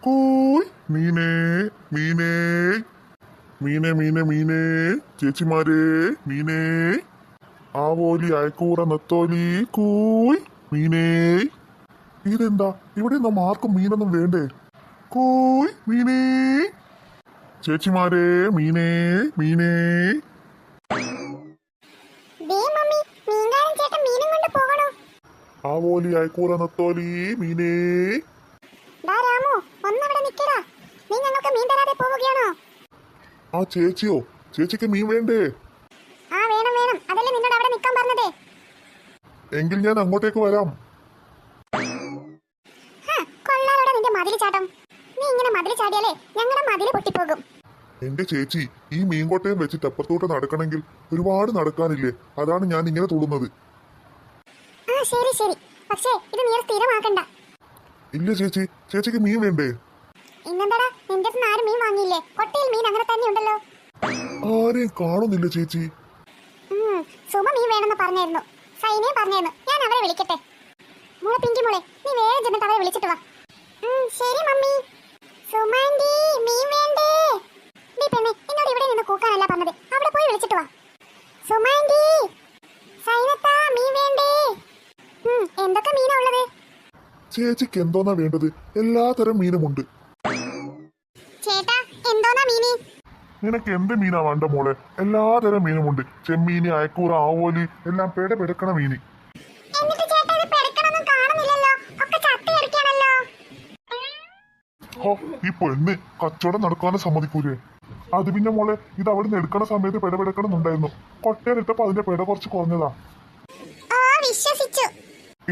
കൂയ് മീനേ മീനേ മീനെ മീനെ മീനേ ചേച്ചിമാരെ മീനേ ആവോലി അയക്കൂറ നത്തോലി കൂയ് മീനേ. ഇതെന്താ ഇവിടെ ഒന്നും ആർക്കും മീനൊന്നും വേണ്ടേ? കൂയ് മീനേ ചേച്ചിമാരെ മീനേ മീനേ. ആവോലി അയക്കൂറ നത്തോലി മീനേ. ആ ചേച്ചിയോ? ചേച്ചിക്ക് മീൻ വേണ്ടേ? എങ്കിൽ ഞാൻ അങ്ങോട്ടേക്ക് വരാം. എന്റെ ചേച്ചി, ഈ മീൻകോട്ടയം വെച്ചിട്ട് അപ്പുറത്തോട്ട് നടക്കണമെങ്കിൽ ഒരുപാട് നടക്കാനില്ലേ? അതാണ് ഞാൻ ഇങ്ങനെ തുള്ളുന്നത്. ഇല്ല ചേച്ചി, ചേച്ചിക്ക് മീൻ വേണ്ടേ? ആരെയും കാണുന്നില്ല ചേച്ചി. സുമ മീൻ വേണമെന്ന് പറഞ്ഞായിരുന്നു, സൈനയും പറഞ്ഞായിരുന്നു. ഞാൻ അവരെ വിളിക്കട്ടെ. മോളെ പിങ്കി മോളെ, നീ വേഗം ചെന്നിട്ട് അവരെ വിളിച്ചിട്ട് വാ. ശരി മമ്മി. സുമാൻഡി മീൻ വേണ്ടേ? നീ പെണ്ണെ, എന്നോട് ഇവിടെ നിന്ന് കൂക്കാനല്ല പറഞ്ഞത്, അവിടെ പോയി വിളിച്ചിട്ട് വാ. സുമാൻഡി, സൈനത്താ മീൻ വേണ്ടേ? എന്തൊക്കെ മീനാ ഉള്ളത്? ചേച്ചിക്ക് എന്തോന്നാ വേണ്ടത്? എല്ലാതരം മീനുമുണ്ട്. ചേട്ടാ, എന്തോന്നാ മീന്? നിനക്ക് എന്ത് മീനാ വേണ്ട മോളെ? എല്ലാതരം മീനുമുണ്ട്. ചെമ്മീന്, അയക്കൂറ, ആവോലി എല്ലാം പെടപെടക്കണ മീന്. ഈ പെണ്ണ് കച്ചവടം നടക്കാനും സമ്മതിക്കൂലേ? അത് പിന്നെ മോളെ, ഇത് അവിടുന്ന് എടുക്കണ സമയത്ത് പെടപെടക്കണമെന്നുണ്ടായിരുന്നു. കൊട്ടയിലിട്ടപ്പോ അതിന്റെ പെട കുറച്ച് കുറഞ്ഞതാ.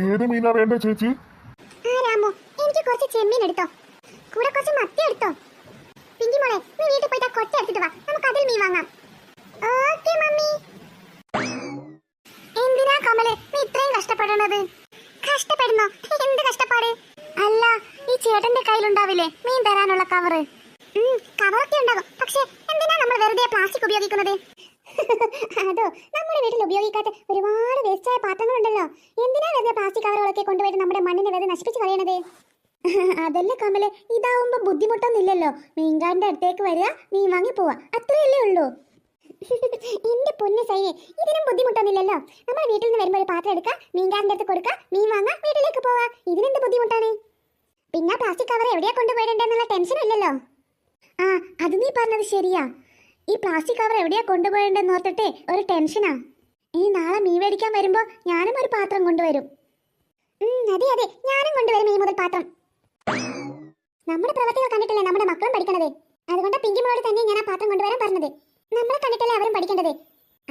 ഏത് മീനാ വേണ്ടേ ചേച്ചി? എനിക്ക് കുറച്ച് ചെമ്മീൻ എടുത്തോ, കൂടെ കുറച്ച് മത്തി എടുത്തോ. പിങ്കി മോളെ, നീ വീട്ടിൽ പോയിട്ട് ആ കൊട്ട എടുത്തിട്ട് വാ, നമുക്ക് അതിൽ മീൻ വാങ്ങാം. Okay mummy. എന്തിനാ കമലെ നീ ഇത്രയും കഷ്ടപ്പെടണത്? കഷ്ടപ്പെടുന്നോ? എന്ത് കഷ്ടപ്പാട്? അല്ല, ഈ ചേട്ടന്റെ കയ്യിലുണ്ടാവില്ലേ മീൻ തരാനുള്ള കവറ്? കവറൊക്കെ ഉണ്ടാകും, പക്ഷെ എന്തിനാ നമ്മൾ വെറുതെ പ്ലാസ്റ്റിക് ഉപയോഗിക്കുന്നത്? അതോ, നമ്മുടെ വീട്ടിൽ ഉപയോഗിക്കാത്ത ഒരുപാട് വേസ്റ്റായ പാത്രങ്ങളുണ്ടല്ലോ. എന്തിനാ വെറുതെ പ്ലാസ്റ്റിക് കവറുകളൊക്കെ കൊണ്ടുപോയിട്ട് നമ്മുടെ മണ്ണിനെ വെറുതെ നശിപ്പിച്ച് കളയണത്? അതല്ല കമലെ, ഇതാവുമ്പോ ബുദ്ധിമുട്ടൊന്നുമില്ലല്ലോ. മീൻകാരന്റെ അടുത്തേക്ക് വരിക, മീൻ വാങ്ങി പോവാ, അത്രയല്ലേ ഉള്ളൂ. എന്റെ പൊന്നു സൈനെ, ഇതിനും ബുദ്ധിമുട്ടൊന്നുമില്ലല്ലോ. നമ്മുടെ വീട്ടിൽ നിന്ന് വരുമ്പോൾ ഒരു പാത്രം എടുക്കുക, മീൻകാരന്റെ അടുത്ത് കൊടുക്കുക, മീൻ വാങ്ങാം, വീട്ടിലേക്ക് പോവാ. ഇതിനെന്ത് ബുദ്ധിമുട്ടാണ്? പിന്നെ പ്ലാസ്റ്റിക് കവർ എവിടെയാ കൊണ്ടുപോയിണ്ടെന്നുള്ള ടെൻഷനും ഇല്ലല്ലോ. ആ, അത് നീ പറഞ്ഞത് ശരിയാ. ഈ പ്ലാസ്റ്റിക് കവർ എവിടെയാ കൊണ്ടുപോയിണ്ടെന്ന് ഓർത്തിട്ടേ ഒരു ടെൻഷനാ. ഇനി നാളെ മീൻ മേടിക്കാൻ വരുമ്പോ ഞാനും ഒരു പാത്രം കൊണ്ടുവരും. അതെ അതെ, ഞാനും കൊണ്ടുവരും ഈ മുതൽ പാത്രം. നമ്മുടെ പ്രവർത്തികൾ കണ്ടിട്ടല്ലേ നമ്മുടെ മക്കളും പഠിക്കണത്. അതുകൊണ്ട് പിങ്കിമോളോട് തന്നെ ഞാൻ ആ പാത്രം കൊണ്ടുവരാൻ പറഞ്ഞത്. നമ്മളെ കണ്ടിട്ടല്ലേ അവരും പഠിക്കേണ്ടത്.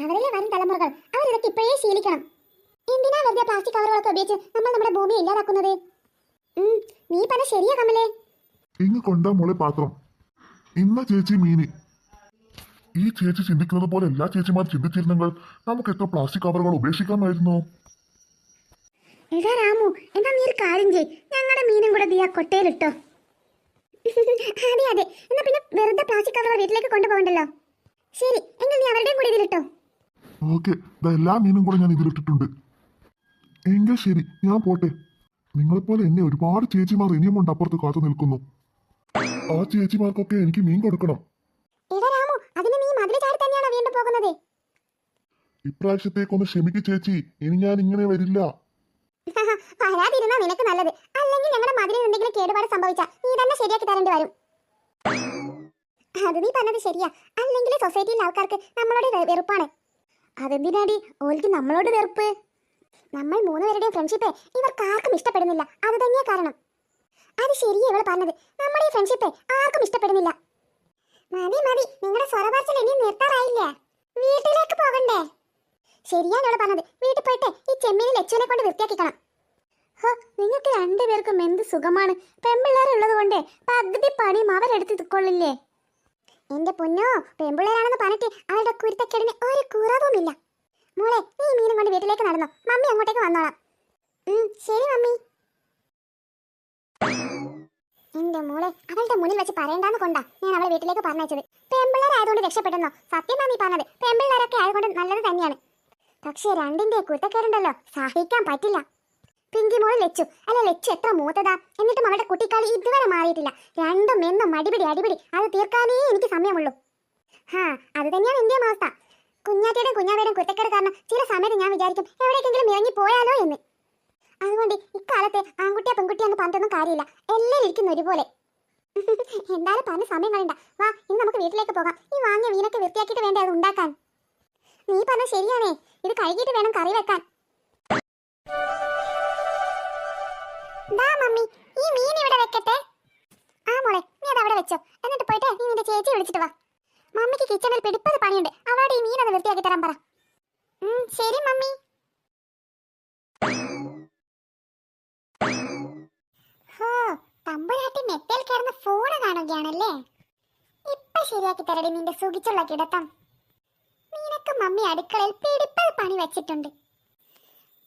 അവരല്ലേ വരും തലമുറകൾ, അവരിതൊക്കെ ഇപ്പോഴേ ശീലിക്കണം. എന്തിനാ വെറുതെ പ്ലാസ്റ്റിക് കവറുകളൊക്കെ ഉപയോഗിച്ച് നമ്മൾ നമ്മുടെ ഭൂമിയെ ഇല്ലാതാക്കുന്നത്? നീ പറഞ്ഞ ശരിയാ കമലേ. ഇങ്ങ് കൊണ്ടാ മോളെ പാത്രം. ഇന്ന ചേച്ചി മീന്. ഈ ചേച്ചി ചിന്തിക്കുന്നത് പോലെ എല്ലാ ചേച്ചിമാർ ചിന്തിച്ചിരുന്നെങ്കിൽ നമുക്ക് എത്ര പ്ലാസ്റ്റിക് കവറുകൾ ഉപേക്ഷിക്കാമായിരുന്നു. എടാ രാമു, എന്നാ നീ ഒരു കാര്യം ചെയ്യ്, ഞങ്ങളുടെ മീനും കൂടെ നീ ആ കൊട്ടയിലിട്ടോ. അതെ അതെ, എന്നാ പിന്നെ വെറുതെ പ്ലാസ്റ്റിക് കവറുകൾ വീട്ടിലേക്ക് കൊണ്ടുപോകണ്ടല്ലോ. ശരി, എങ്കിൽ നീ അവരുടെയും കൂടി ഇതിലിട്ടോ. ഓക്കെ, എല്ലാ മീനും കൂടെ ഞാൻ ഇതിലിട്ടിട്ടുണ്ട്. എങ്കിൽ ശരി, ഞാൻ പോട്ടെ. നിങ്ങളെപ്പോലെ എന്നെ ഒരുപാട് ചേച്ചിമാർ ഇനിയുമുണ്ട് അപ്പുറത്ത് കാത്തു നിൽക്കുന്നു. ആ ചേച്ചിമാർക്കൊക്കെ എനിക്ക് മീൻ കൊടുക്കണം. ഇപ്രാവശ്യത്തേക്കൊന്ന് ക്ഷമിക്ക് ചേച്ചി, ഇനി ഞാൻ ഇങ്ങനെ വരില്ല. നിനക്ക് നല്ലത്. അല്ലെങ്കിൽ ഞങ്ങളുടെ മതിലിന് എന്തെങ്കിലും കേടുപാട് സംഭവിച്ചാ നീ തന്നെ ശരിയാക്കി തരേണ്ടി വരും. അത് നീ പറഞ്ഞത് ശരിയാ. അല്ലെങ്കിൽ സൊസൈറ്റിയിലെ ആൾക്കാർക്ക് നമ്മളോട് വെറുപ്പാണ്. അതെന്തിനാടി ഓൽക്ക് നമ്മളോട് വെറുപ്പ്? നമ്മൾ മൂന്നുപേരുടെയും ഫ്രണ്ട്ഷിപ്പ് ഇവർക്ക് ആർക്കും ഇഷ്ടപ്പെടുന്നില്ല. അത് തന്നെയാ കാരണം. അത് ശരിയാ ഇവള് പറഞ്ഞത്. നമ്മുടെ ഈ ഫ്രണ്ട്ഷിപ്പ് ആർക്കും ഇഷ്ടപ്പെടുന്നില്ല. മതി മതി, നിങ്ങളുടെ സ്വരഭാഷയിൽ ഇനിയും നിർത്താറായില്ലേ? വീട്ടിലേക്ക് പോകണ്ടേ? ശരിയാണ് ഇവള് പറഞ്ഞത്. വീട്ടിൽ പോയിട്ട് ഈ ചെമ്മീനിൽ ലച്ചുവിനെ കൊണ്ട് വൃത്തിയാക്കിക്കണം. നിങ്ങൾക്ക് രണ്ടുപേർക്കും എന്ത് സുഖമാണ്. പെൺപിള്ളേരുള്ളത് കൊണ്ട് പകുതി പണിയും അവരെടുത്തിക്കൊള്ളില്ലേ? എന്റെ പൊന്നോ, പെൺപിള്ളേരാണെന്ന് പറഞ്ഞിട്ട് അവരുടെ കുരുത്തക്കെടിന് ഒരു കുറവുമില്ല. മോളെ, നീ മീനും കൊണ്ട് വീട്ടിലേക്ക് നടന്നോ, മമ്മി അങ്ങോട്ടേക്ക് വന്നോളാം. ശരി മമ്മി. എന്റെ മോളെ, അവളുടെ മുന്നിൽ വെച്ച് പറയണ്ടെന്ന് കൊണ്ടാ ഞാൻ അവളെ വീട്ടിലേക്ക് പറഞ്ഞയച്ചത്. പെൺപിള്ളേരായതുകൊണ്ട് രക്ഷപ്പെട്ടെന്നോ? സത്യമാ നീ പറഞ്ഞത്. പെൺപിള്ളേരൊക്കെ ആയതുകൊണ്ട് നല്ലത് തന്നെയാണ്. പക്ഷെ രണ്ടിന്റെ കുരുത്തക്കേടുണ്ടല്ലോ, സഹിക്കാൻ പറ്റില്ല. പിങ്കി മോൾ ലച്ചു. അല്ല ലച്ചു എത്ര മൂത്തതാ, എന്നിട്ടും അവളുടെ കുട്ടിക്കാലി ഇതുവരെ മാറിയിട്ടില്ല. രണ്ടും എന്നും അടിപിടി അടിപിടി, അത് തീർക്കാനേ എനിക്ക് സമയമുള്ളൂ. അത് തന്നെയാണ് എന്റെയും അവസ്ഥ. കുഞ്ഞാറ്റയുടെയും കുഞ്ഞാവേടെയും കുറ്റക്കേട് കാരണം ചില സമയത്ത് ഞാൻ വിചാരിക്കും എവിടേക്കെങ്കിലും ഇറങ്ങി പോയാലോ എന്ന്. അതുകൊണ്ട് ഇക്കാലത്തെ ആൺകുട്ടിയാ പെൺകുട്ടിയാന്ന് പറഞ്ഞൊന്നും കാര്യമില്ല, എല്ലാവരും ഇരിക്കുന്നു ഒരുപോലെ. എന്തായാലും പറഞ്ഞ സമയം കളയണ്ട, വാ ഇന്ന് നമുക്ക് വീട്ടിലേക്ക് പോകാം. ഈ വാങ്ങിയ മീനൊക്കെ വൃത്തിയാക്കിയിട്ട് വേണ്ടേ അത് ഉണ്ടാക്കാൻ. നീ പറഞ്ഞ ശരിയാണേ, ഇത് കഴുകിയിട്ട് വേണം കറി വെക്കാൻ. മമ്മി ഈ മീൻ ഇവിടെ വെക്കട്ടെ. ആ മോളെ നീ അത് അവിടെ വെച്ചോ, എന്നിട്ട് പോയിട്ട് നീ നിന്റെ ചേച്ചി വിളിച്ചിട്ട് വാ. മമ്മിക്ക് കിച്ചണിൽ പിടിപ്പത് പണിയുണ്ട്, അവിടെ ഈ മീനൊന്ന് വൃത്തിയാക്കി തരാൻ പറ. ശരി മമ്മി. തമ്പുരാട്ടി നെറ്റയിൽ കിടന്ന് ഫോണ് കാണുകയാണല്ലേ. ഇപ്പൊ ശരിയാക്കി തരടി നിന്റെ സുഖിച്ചുള്ള കിടത്തം. നിനക്ക് മമ്മി അടുക്കളയിൽ പിടിപ്പത് പണി വെച്ചിട്ടുണ്ട്.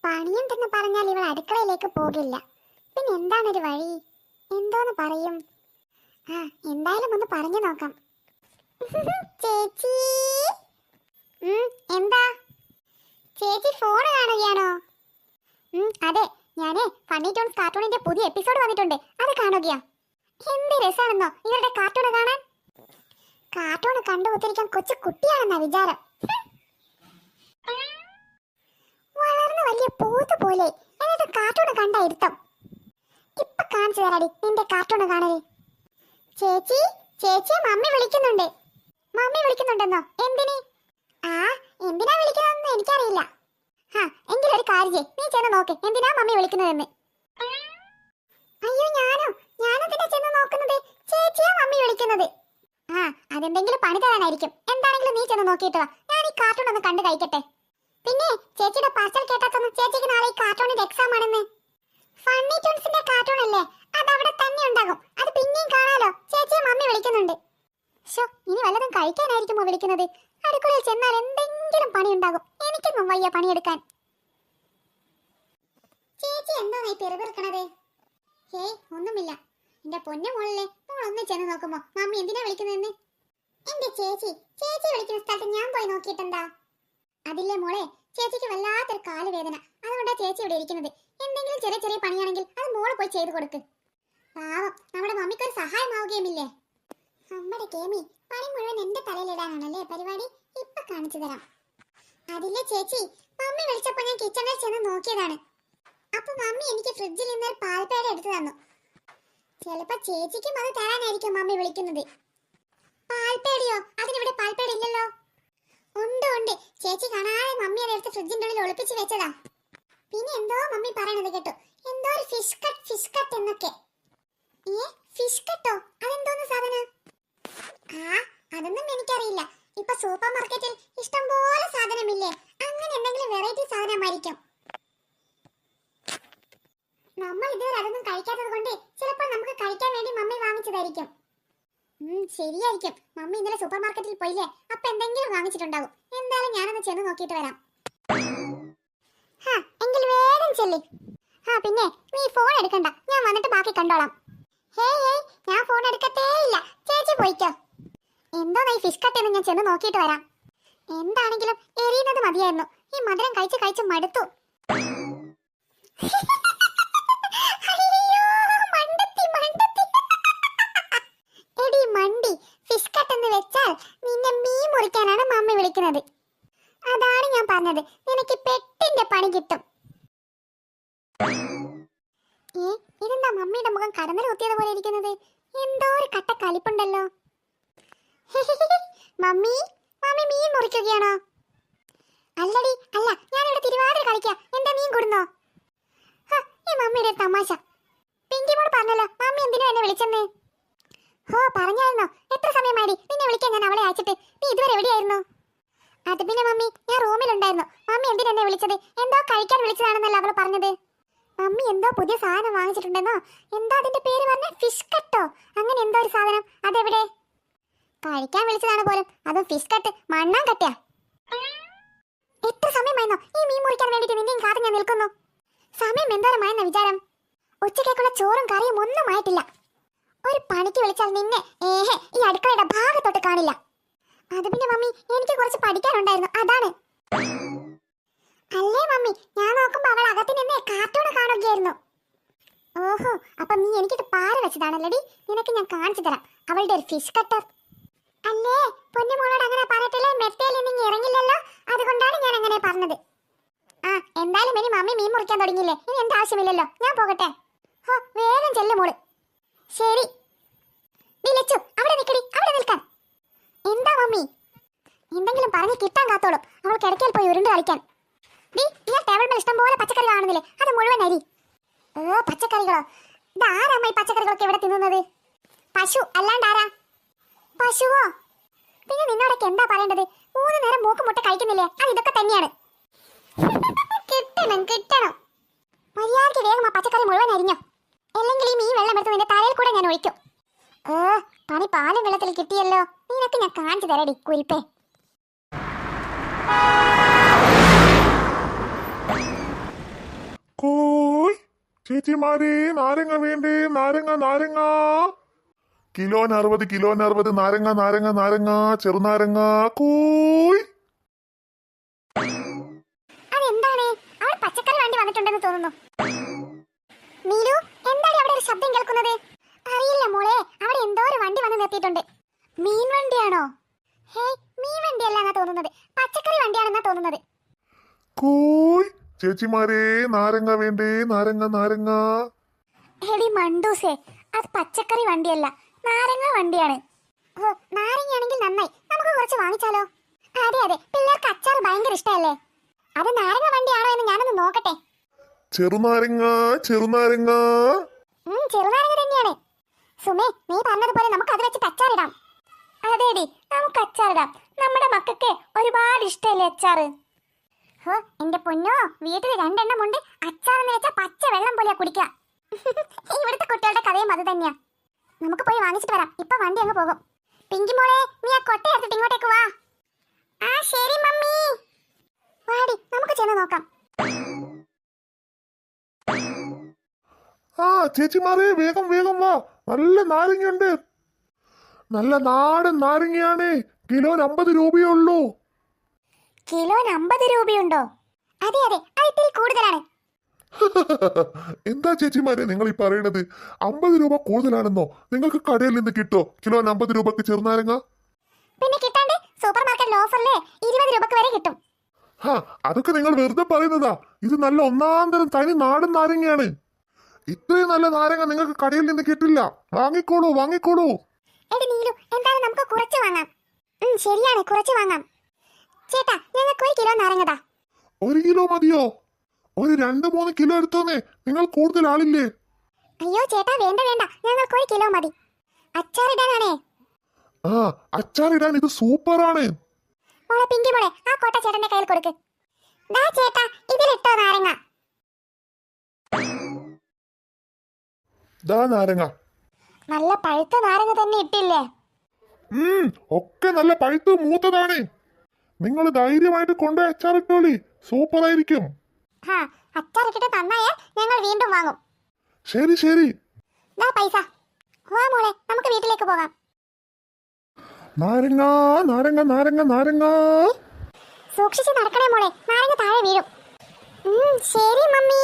പണിയുണ്ടെന്ന് പറഞ്ഞാൽ ഇവൾ അടുക്കളയിലേക്ക് പോകില്ല. പിന്നെ എന്താണൊരു വഴി, എന്തോന്ന് പറയും? എന്തായാലും ഒന്ന് പറഞ്ഞു നോക്കാം. ചേച്ചി എന്താ ചേച്ചി ഫോണ് കാണുകയാണോ? അതെ, ഞാനേ ഫണ്ണി ടൂൺസ് കാർട്ടൂണിന്റെ പുതിയ എപ്പിസോഡ് വന്നിട്ടുണ്ട്, അത് കാണുകയാ. എന്ത് രസാണെന്നോ ഇവരുടെ കാർട്ടൂൺ കാണാൻ. കാർട്ടൂൺ കണ്ടു ഒത്തിരിക്കാൻ കൊച്ചു കുട്ടിയാണെന്നാ വിചാരം. വളർന്നു വലിയ പൂത്ത് പോലെ, എന്നിട്ട് കാർട്ടൂൺ കണ്ട ഇരുത്തം. ഇപ്പൊ കാണിച്ചു തരാടി നിന്റെ കാർട്ടൂൺ കാണല്. ചേച്ചി ചേച്ചിയെ മമ്മി വിളിക്കുന്നുണ്ട്. മമ്മി വിളിക്കുന്നുണ്ടെന്നോ? എന്തിന്? എന്തിനാ വിളിക്കുന്നതെന്ന് എനിക്കറിയില്ല. എങ്കിലൊരു കാര്യം ചെയ്യ്, നീ ചെന്ന് നോക്ക് എന്തിനാ മമ്മി വിളിക്കുന്നതെന്ന്. അയ്യോ ഞാനതിനെ ചെന്ന് നോക്കുന്നത് ചേച്ചിയാ മമ്മി വിളിക്കുന്നത്. അതെന്തെങ്കിലും പണി തരാനായിരിക്കും. എന്താണെങ്കിലും നീ ചെന്ന് നോക്കിയിട്ട് വാ, ഞാൻ ഈ കാർട്ടൂൺ ഒന്ന് കണ്ടു കഴിക്കട്ടെ. പിന്നെ ചേച്ചിയുടെ പാർസൽ കേട്ടാത്തൊന്നും ചേച്ചിക്ക് നാളെ ഈ കാർട്ടൂണിന്റെ എക്സാം ആണെന്ന്. ഫണ്ണി ടൂൺസിന്റെ കാർട്ടൂൺ അല്ലേ, അത് അവിടെ തന്നെ ഉണ്ടാകും, അത് പിന്നെയും കാണാലോ. ചേച്ചിയെ മമ്മി വിളിക്കുന്നുണ്ട്. ഇനി വല്ലതും കഴിക്കാനായിരിക്കുമോ വിളിക്കുന്നത്? അടുക്കളയിൽ ചെന്നാൽ എന്തെങ്കിലും പണി ഉണ്ടാകും, എനിക്കൊന്നും വയ്യ പണിയെടുക്കാൻ. ചേച്ചി എന്തായി പെറുപിറുക്കണത്? ഹേയ് ഒന്നുമില്ല. എന്റെ പൊന്നു മോളിലെ മോളൊന്ന് ചെന്ന് നോക്കുമോ മമ്മി എന്തിനാ വിളിക്കുന്നതെന്ന്? എന്റെ ചേച്ചി വിളിക്കുന്ന സ്ഥലത്ത് ഞാൻ പോയി നോക്കിയിട്ടെന്താ? അതില്ലേ മോളെ, ചേച്ചിക്ക് വല്ലാത്തൊരു കാലുവേദന, അതുകൊണ്ടാ ചേച്ചി ഇവിടെ ഇരിക്കുന്നത്. എന്തെങ്കിലും ചെറിയ ചെറിയ പണിയാണെങ്കിൽ അത് മോള് പോയി ചെയ്തു കൊടുക്ക്. പാവം, നമ്മുടെ മമ്മിക്കൊരു സഹായമാവുകയുമില്ലേ. നമ്മുടെ കേമി, പണി മുഴുവൻ എന്റെ തലയിലിടാനാണല്ലേ പരിപാടി. ഇപ്പൊ കാണിച്ചു തരാം. അതില്ലേ ചേച്ചി, മമ്മി വിളിച്ചപ്പോ ഞാൻ കിച്ചണിൽ ചെന്ന് നോക്കിയതാണ്. അപ്പൊ മമ്മി എനിക്ക് ഫ്രിഡ്ജിൽ നിന്നൊരു പാൽപ്പേട എടുത്തു തന്നു. ചിലപ്പോ ചേച്ചിക്കും അത് തരാനായിരിക്കും മമ്മി വിളിക്കുന്നത്. പാൽപ്പേടയോ? അതിനിവിടെ പാൽപ്പേട ഇല്ലല്ലോ. ഉണ്ട്, ചേച്ചി കാണാതെ മമ്മി അതെടുത്ത് ഫ്രിഡ്ജിന്റെ ഉള്ളിൽ ഒളിപ്പിച്ച് വെച്ചതാ. പിന്നെ എന്തോ മമ്മി പറയണത് കേട്ടു, എന്തോ ഒരു ഫിഷ് കട്ട് എന്നൊക്കെ. ഫിഷ് കട്ടോ? അതെന്തോന്ന് സാധനം? അതൊന്നും എനിക്കറിയില്ല. ഇപ്പൊ സൂപ്പർ മാർക്കറ്റിൽ ഇഷ്ടംപോലെ സാധനമില്ലേ, അങ്ങനെ എന്തെങ്കിലും വെറൈറ്റി സാധനമായിരിക്കും. നമ്മൾ ഇതുവരെ അതൊന്നും കഴിക്കാത്തത് കൊണ്ട് ചിലപ്പോൾ നമുക്ക് കഴിക്കാൻ വേണ്ടി മമ്മി വാങ്ങിച്ചതായിരിക്കും. ശരിയായിരിക്കും, മമ്മി ഇന്നലെ സൂപ്പർ മാർക്കറ്റിൽ പോയില്ലേ, അപ്പൊ എന്തെങ്കിലും വാങ്ങിച്ചിട്ടുണ്ടാവും. എന്തായാലും ഞാനൊന്ന് ചെന്ന് നോക്കിയിട്ട് വരാം. എങ്കിൽ വേഗം ചെല്ലി. പിന്നെ നീ ഫോൺ എടുക്കണ്ട, ഞാൻ വന്നിട്ട് ബാക്കി കണ്ടോളാം. ഹേയ് ഞാൻ ഫോൺ എടുക്കത്തേ ഇല്ല, ചേച്ചി പോയിക്കോ. എന്തോ ഈ ഫിഷ് കട്ട് എന്ന് ഞാൻ ചെന്ന് നോക്കിയിട്ട് വരാം. എന്താണെങ്കിലും എരിയുന്നത് മതിയായിരുന്നു, ഈ മധുരം കഴിച്ച് മടുത്തു. എടി മണ്ടി, ഫിഷ് കട്ട് എന്ന് വെച്ചാൽ നിന്നെ മീൻ മുറിക്കാനാണ് മമ്മി വിളിക്കുന്നത്. അതാണ് ഞാൻ പറഞ്ഞത്, നിനക്ക് പെട്ടിന്റെ പണി കിട്ടും. ഇതെന്താ മമ്മിയുടെ മുഖം കടന്നൽ കുത്തിയത് പോലെ ഇരിക്കുന്നത്? എന്തോ ഒരു കട്ട കലിപ്പുണ്ടല്ലോ. മമ്മി മീൻ മുറിക്കുകയാണോ? അല്ലടി അല്ല, ഞാനിവിടെ തിരുവാതിര കളിക്കാം. എന്താ മീൻ കൊടുന്നോ? ഈ മമ്മിയുടെ തമാശ. പിങ്കി മോൾ പറഞ്ഞല്ലോ മമ്മി എന്തിനാ എന്നെ വിളിച്ചെന്ന്. പറഞ്ഞായിരുന്നോ? എത്ര സമയമായി നിന്നെ വിളിക്കാൻ ഞാൻ അവളെ അയച്ചിട്ട്? നീ ഇതുവരെ എവിടെയായിരുന്നു? അത് പിന്നെ മമ്മി, ഞാൻ റൂമിലുണ്ടായിരുന്നു. മമ്മി എന്തിനാ എന്നെ വിളിച്ചത്? എന്തോ കഴിക്കാൻ വിളിച്ചതാണെന്നല്ല അവൾ പറഞ്ഞത്. മമ്മി എന്തോ പുതിയ സാധനം വാങ്ങിച്ചിട്ടുണ്ടെന്നോ? എന്താ അതിന്റെ പേര് പറഞ്ഞ? ഫിഷ് കട്ടോ? അങ്ങനെ എന്തോ ഒരു സാധനം. അതെവിടെ? കഴിക്കാൻ വിളിച്ചതാണ് പോലും, അതും ഫിഷ് കട്ട്. മണ്ണാൻ കട്ടിയാ. എത്ര സമയമായിരുന്നോ ഈ മീൻ മുറിക്കാൻ വേണ്ടിട്ട് നിന്റെയും കാത്ത് ഞാൻ നിൽക്കുന്നു? സമയം എന്തോരമായെന്ന വിചാരം? ഉച്ചക്കേക്കുള്ള ചോറും കറിയും ഒന്നും ആയിട്ടില്ല. ഒരു പണിക്ക് വിളിച്ചാൽ നിന്നെ ഈ അടുക്കളയുടെ ഭാഗത്തോട്ട് കാണില്ല. അത് പിന്നെ മമ്മി, എനിക്ക് കുറച്ച് പഠിക്കാനുണ്ടായിരുന്നു, അതാണ്. അല്ലേ മമ്മി, ഞാൻ നോക്കുമ്പോ അവൾ അകത്ത് നിന്നേ കാർട്ടൂൺ കാണുകയായിരുന്നു. വെച്ചതാണല്ലടി. നിനക്ക് ഞാൻ കാണിച്ചു തരാം അവളുടെ ഒരു ഫിഷ് കട്ടർ. അല്ലേ പൊന്നുമോളോട് അങ്ങനെ പറഞ്ഞിട്ടില്ലേ? മെത്തയിൽ നിന്ന് ഇറങ്ങില്ലല്ലോ, അതുകൊണ്ടാണ് ഞാൻ അങ്ങനെ പറഞ്ഞത്. ആ എന്തായാലും ഇനി മമ്മി മീൻ മുറിക്കാൻ തുടങ്ങിയില്ലേ, ഇനി എന്താ ആവശ്യമില്ലല്ലോ, ഞാൻ പോകട്ടെ. ഹോ വേഗം ചെല്ലു മോള്. ശരി ലച്ചു, അവിടെ നിൽക്കടി, അവിടെ നിൽക്കാൻ. എന്താ മമ്മി? എന്തെങ്കിലും പറഞ്ഞ് കിട്ടാൻ കാത്തോളും. അവൾ കിടക്കയിൽ പോയി ഉരുണ്ട് കളിക്കാൻ. നീ ടേബിൾ മേൽ ഇഷ്ടം പോലെ പച്ചക്കറി കാണുന്നില്ലേ, അത് മുഴുവൻ അരി. പച്ചക്കറികളോ? ഇതാരാമ്മ ഈ പച്ചക്കറികളൊക്കെ ഇവിടെ തിന്നുന്നത്? പശു അല്ലാണ്ട് ആരാ? പശുവോ? പിന്നെ നിന്നോടൊക്കെ എന്താ പറയേണ്ടത്? 3 നേരം മൂക്ക് മുട്ട കഴിക്കുന്നില്ലേ, അത് ഇതൊക്കെ തന്നെയാണ്. കിട്ടണം കിട്ടണം. മര്യാദയ്ക്ക് വേഗം ആ പച്ചക്കറി മുഴുവൻ അരിഞ്ഞോ, അല്ലെങ്കിൽ ഈ മീൻ വെള്ളം എടുത്ത് നിന്റെ തലയിൽ കൂടെ ഞാൻ ഒഴിക്കും. പണി പാലും വെള്ളത്തിൽ കിട്ടിയല്ലോ. നിനക്ക് ഞാൻ കാണിച്ചു തരടി കുരിപ്പേ. കോയ് ചേച്ചിമാരെ, നാരങ്ങ വേണ്ടേ? നാരങ്ങ നാരങ്ങ കിലോന് 60, കിലോന് 60. നാരങ്ങ നാരങ്ങ നാരങ്ങ, ചെറുനാരങ്ങ. കോയ് അതെന്താണ്? അവിടെ പച്ചക്കറി വണ്ടി വന്നിട്ടുണ്ടെന്ന് തോന്നുന്നു. നീലു, എന്താണ് അവിടെ ഒരു ശബ്ദം കേൾക്കുന്നത്? അറിയില്ല മോളെ, അവിടെ എന്തോ ഒരു വണ്ടി വന്ന് നിർത്തിയിട്ടുണ്ട്. മീൻ വണ്ടിയാണോ? ഹേയ്, മീൻ വണ്ടിയല്ല എന്നാ തോന്നുന്നത്, പച്ചക്കറി വണ്ടിയാണെന്നാ തോന്നുന്നത്. കോയ് ചേച്ചിമാരെ, നാരങ്ങ വേണ്ടേ? നാരങ്ങ നാരങ്ങ. എടി മണ്ടൂസേ, അത് പച്ചക്കറി വണ്ടിയല്ല, നാരങ്ങ വണ്ടിയാണ്. ഓ നാരങ്ങയാണെങ്കിൽ നന്നായി, നമുക്ക് കുറച്ച് വാങ്ങിച്ചാലോ? അതെ അതെ, പിള്ളേർക്ക് അച്ചാർ ഭയങ്കര ഇഷ്ടമല്ലേ. അത് നാരങ്ങ വണ്ടിയാണോ എന്ന് ഞാനൊന്ന് നോക്കട്ടെ. ചെറുനാരങ്ങ ചെറുനാരങ്ങ. ചെറുനാരങ്ങ തന്നെയാണ്. സുമേ, നീ പറഞ്ഞതുപോലെ നമുക്ക് അത് വെച്ചിട്ട് അച്ചാറിടാം. അതേടി, നമുക്ക് അച്ചാറിടാം. നമ്മുടെ മക്കൾക്ക് ഒരുപാട് ഇഷ്ടമല്ലേ അച്ചാറ്? ഹോ എന്റെ പൊന്നോ, വീട്ടിൽ 2 എണ്ണം ഉണ്ട്. അച്ചാറെന്ന് വെച്ചാൽ പച്ച വെള്ളം പോലെയാ കുടിക്കുക. ഇവിടുത്തെ കുട്ടികളുടെ കഥയും അത് തന്നെയാ. നമുക്ക് പോയി വാങ്ങിച്ചിട്ട് വരാം, ഇപ്പൊ വണ്ടി അങ്ങ് പോകും. പിങ്കി മോളെ, നീ ആ കൊട്ട എടുത്തിട്ട് ഇങ്ങോട്ടേക്ക് വാ. ആ ശരി മമ്മി. വാടി, നമുക്ക് ചെന്ന് നോക്കാം. ആ ചേച്ചിമാരെ, വേഗം വേഗം വാ. നല്ല നാരങ്ങയുണ്ട്, നല്ല നാടൻ നാരങ്ങയാണ്. കിലോന് 50 രൂപയേ ഉള്ളൂ. കിലോന് 50 രൂപയുണ്ടോ? അതെ അതെ, അത് ഇത്തിരി കൂടുതലാണ്. എന്താ ചേച്ചിമാരെ നിങ്ങൾ ഈ പറയണത്? 50 രൂപ കൂടുതലാണെന്നോ? നിങ്ങൾക്ക് കടയിൽ നിന്ന് കിട്ടോ കിലോന് 50 രൂപക്ക് ചെറുനാരങ്ങ? പിന്നെ കിട്ടാണ്ട്, സൂപ്പർ മാർക്കറ്റിൽ ഓഫറിലെ 20 രൂപക്ക് വരെ കിട്ടും. ഹാ, അതൊക്കെ നിങ്ങൾ വെറുതെ പറയുന്നതാ. ഇത് നല്ല ഒന്നാന്തരം തനി നാടൻ നാരങ്ങയാണ്. ഇത്രയും നല്ല നാരങ്ങ നിങ്ങൾക്ക് കടയിൽ നിന്ന് കിട്ടില്ല. വാങ്ങിക്കോളൂ വാങ്ങിക്കോളൂ. എടി നീലു, എന്തായാലും നമുക്ക് കുറച്ച് വാങ്ങാം. ശരിയാണ്, കുറച്ച് വാങ്ങാം. ചേട്ടാ, ഞങ്ങൾക്ക് 1 കിലോ നാരങ്ങതാ. 1 കിലോ മതിയോ? ഒരു 2-3 കിലോ എടുത്തോന്നേ, നിങ്ങൾ കൂടുതൽ ആളില്ലേ? അയ്യോ ചേട്ടാ, വേണ്ട വേണ്ട, ഞങ്ങൾക്ക് 1 കിലോ മതി. അച്ചാറിടാനാണേ. ആ, അച്ചാറിടാൻ ഇത് സൂപ്പറാണ്. മോളെ പിങ്കി മോളെ, ആ കോട്ട ചേട്ടന്റെ കയ്യിൽ കൊടുക്ക്. ദാ ചേട്ടാ, ഇതിലിട്ടോ നാരങ്ങ. ദാ നാരങ്ങ. നല്ല പഴുത്ത നാരങ്ങ തന്നെ ഇട്ടില്ലേ? ഒക്കെ നല്ല പഴുത്ത് മൂത്തതാണ്. നിങ്ങൾ ധൈര്യമായിട്ട് കൊണ്ടുപോയി അച്ചാറിട്ടോളി, സൂപ്പറായിരിക്കും. ഹാ, അച്ചാറിട്ടിട്ട് നന്നായാൽ ഞങ്ങൾ വീണ്ടും വാങ്ങും. ശരി ശരി. ദാ പൈസ. വാ മോളെ, നമുക്ക് വീട്ടിലേക്ക് പോകാം. നാരങ്ങ നാരങ്ങ നാരങ്ങ നാരങ്ങ. സൂക്ഷിച്ച് നടക്കണേ മോളെ, നാരങ്ങ താഴെ വീഴും. ശരി മമ്മി.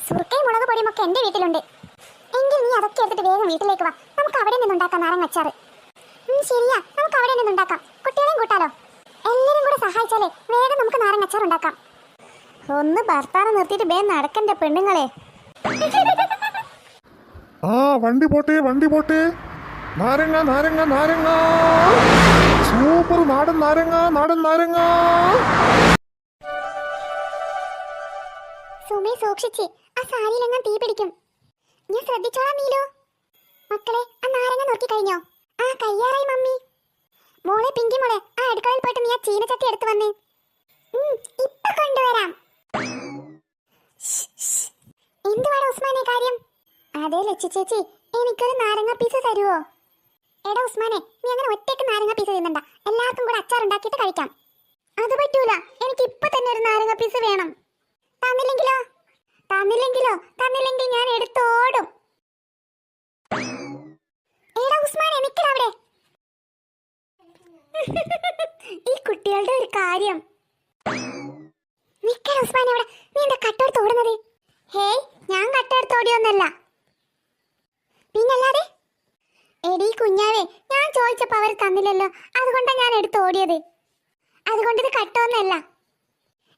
സുർക്കയും മുളക് പൊടിയും ഒക്കെ എന്റെ വീട്ടിലുണ്ട്. എങ്കിൽ നീ അതൊക്കെ എടുത്തിട്ട് വേഗം വീട്ടിലേക്ക് വാ, നമുക്ക് അവിടെ നിന്നുണ്ടാക്കാം നാരങ്ങ അച്ചാറ്. ശരിയാ, നമുക്ക് അവിടെ നിന്നുണ്ടാക്കാം. കുട്ടികളെയും കൂട്ടാലോ. എല്ലാരും കൂടെ സഹായിച്ചാലേ വേഗം നമുക്ക് നാരങ്ങ അച്ചാർ ഉണ്ടാക്കാം. ഒന്ന് ഭർത്താനം നിർത്തിയിട്ട് വേഗം നടക്കണ്ടേ പെണ്ണുങ്ങളെ. ആ വണ്ടി പോട്ടെ വണ്ടി പോട്ടെ. നാരങ്ങ നാരങ്ങ നാരങ്ങ, സൂപ്പർ നാടൻ നാരങ്ങ നാടൻ നാരങ്ങ. സുമേ സൂക്ഷിച്ച്, ആ സാരിയിലെങ്ങാൻ തീ പിടിക്കും. ഞാൻ ശ്രദ്ധിച്ചോളാം നീലു. മക്കളെ, ആ നാരങ്ങ നോക്കി കഴിഞ്ഞോ? ആ കയ്യാറായി മമ്മി. മോളെ പിങ്കി മോളെ, ആ അടുക്കളയിൽ പോയിട്ട് നീ ആ ചീനച്ചട്ടി എടുത്തു വന്നേ. ഇപ്പൊ കൊണ്ടുവരാം. എന്തുവാണ് ഉസ്മാനെ കാര്യം? അതെ ലച്ചു ചേച്ചി, എനിക്കൊരു നാരങ്ങ പീസ് തരുവോ? എടാ ഉസ്മാനെ, നീ അങ്ങനെ ഒറ്റയ്ക്ക് നാരങ്ങ പീസ് തിന്നണ്ട, എല്ലാവർക്കും കൂടെ അച്ചാർ ഉണ്ടാക്കിയിട്ട് കഴിക്കാം. അത് പറ്റൂല, എനിക്ക് ഇപ്പൊ തന്നെ ഒരു നാരങ്ങ പീസ് വേണം. തന്നില്ലെങ്കിലോ? തന്നില്ലെങ്കിൽ ഞാൻ എടുത്തോടും. എടാ ഉസ്മാനെ, നിക്കടാ അവിടെ. ഈ കുട്ടികളുടെ ഒരു കാര്യം. നിക്കടാ ഉസ്മാനെ അവിടെ. നീ എന്താ കട്ടെടുത്ത് ഓടുന്നത്? ഹേയ്, ഞാൻ കട്ടെടുത്ത് ഓടിയൊന്നല്ല. നീ എടീ കുഞ്ഞാവേ, ഞാൻ ചോദിച്ചപ്പോ അവർ തന്നില്ലല്ലോ, അതുകൊണ്ടാ ഞാൻ എടുത്ത് ഓടിയത്. അതുകൊണ്ട് ഇത് കട്ടൊന്നല്ല.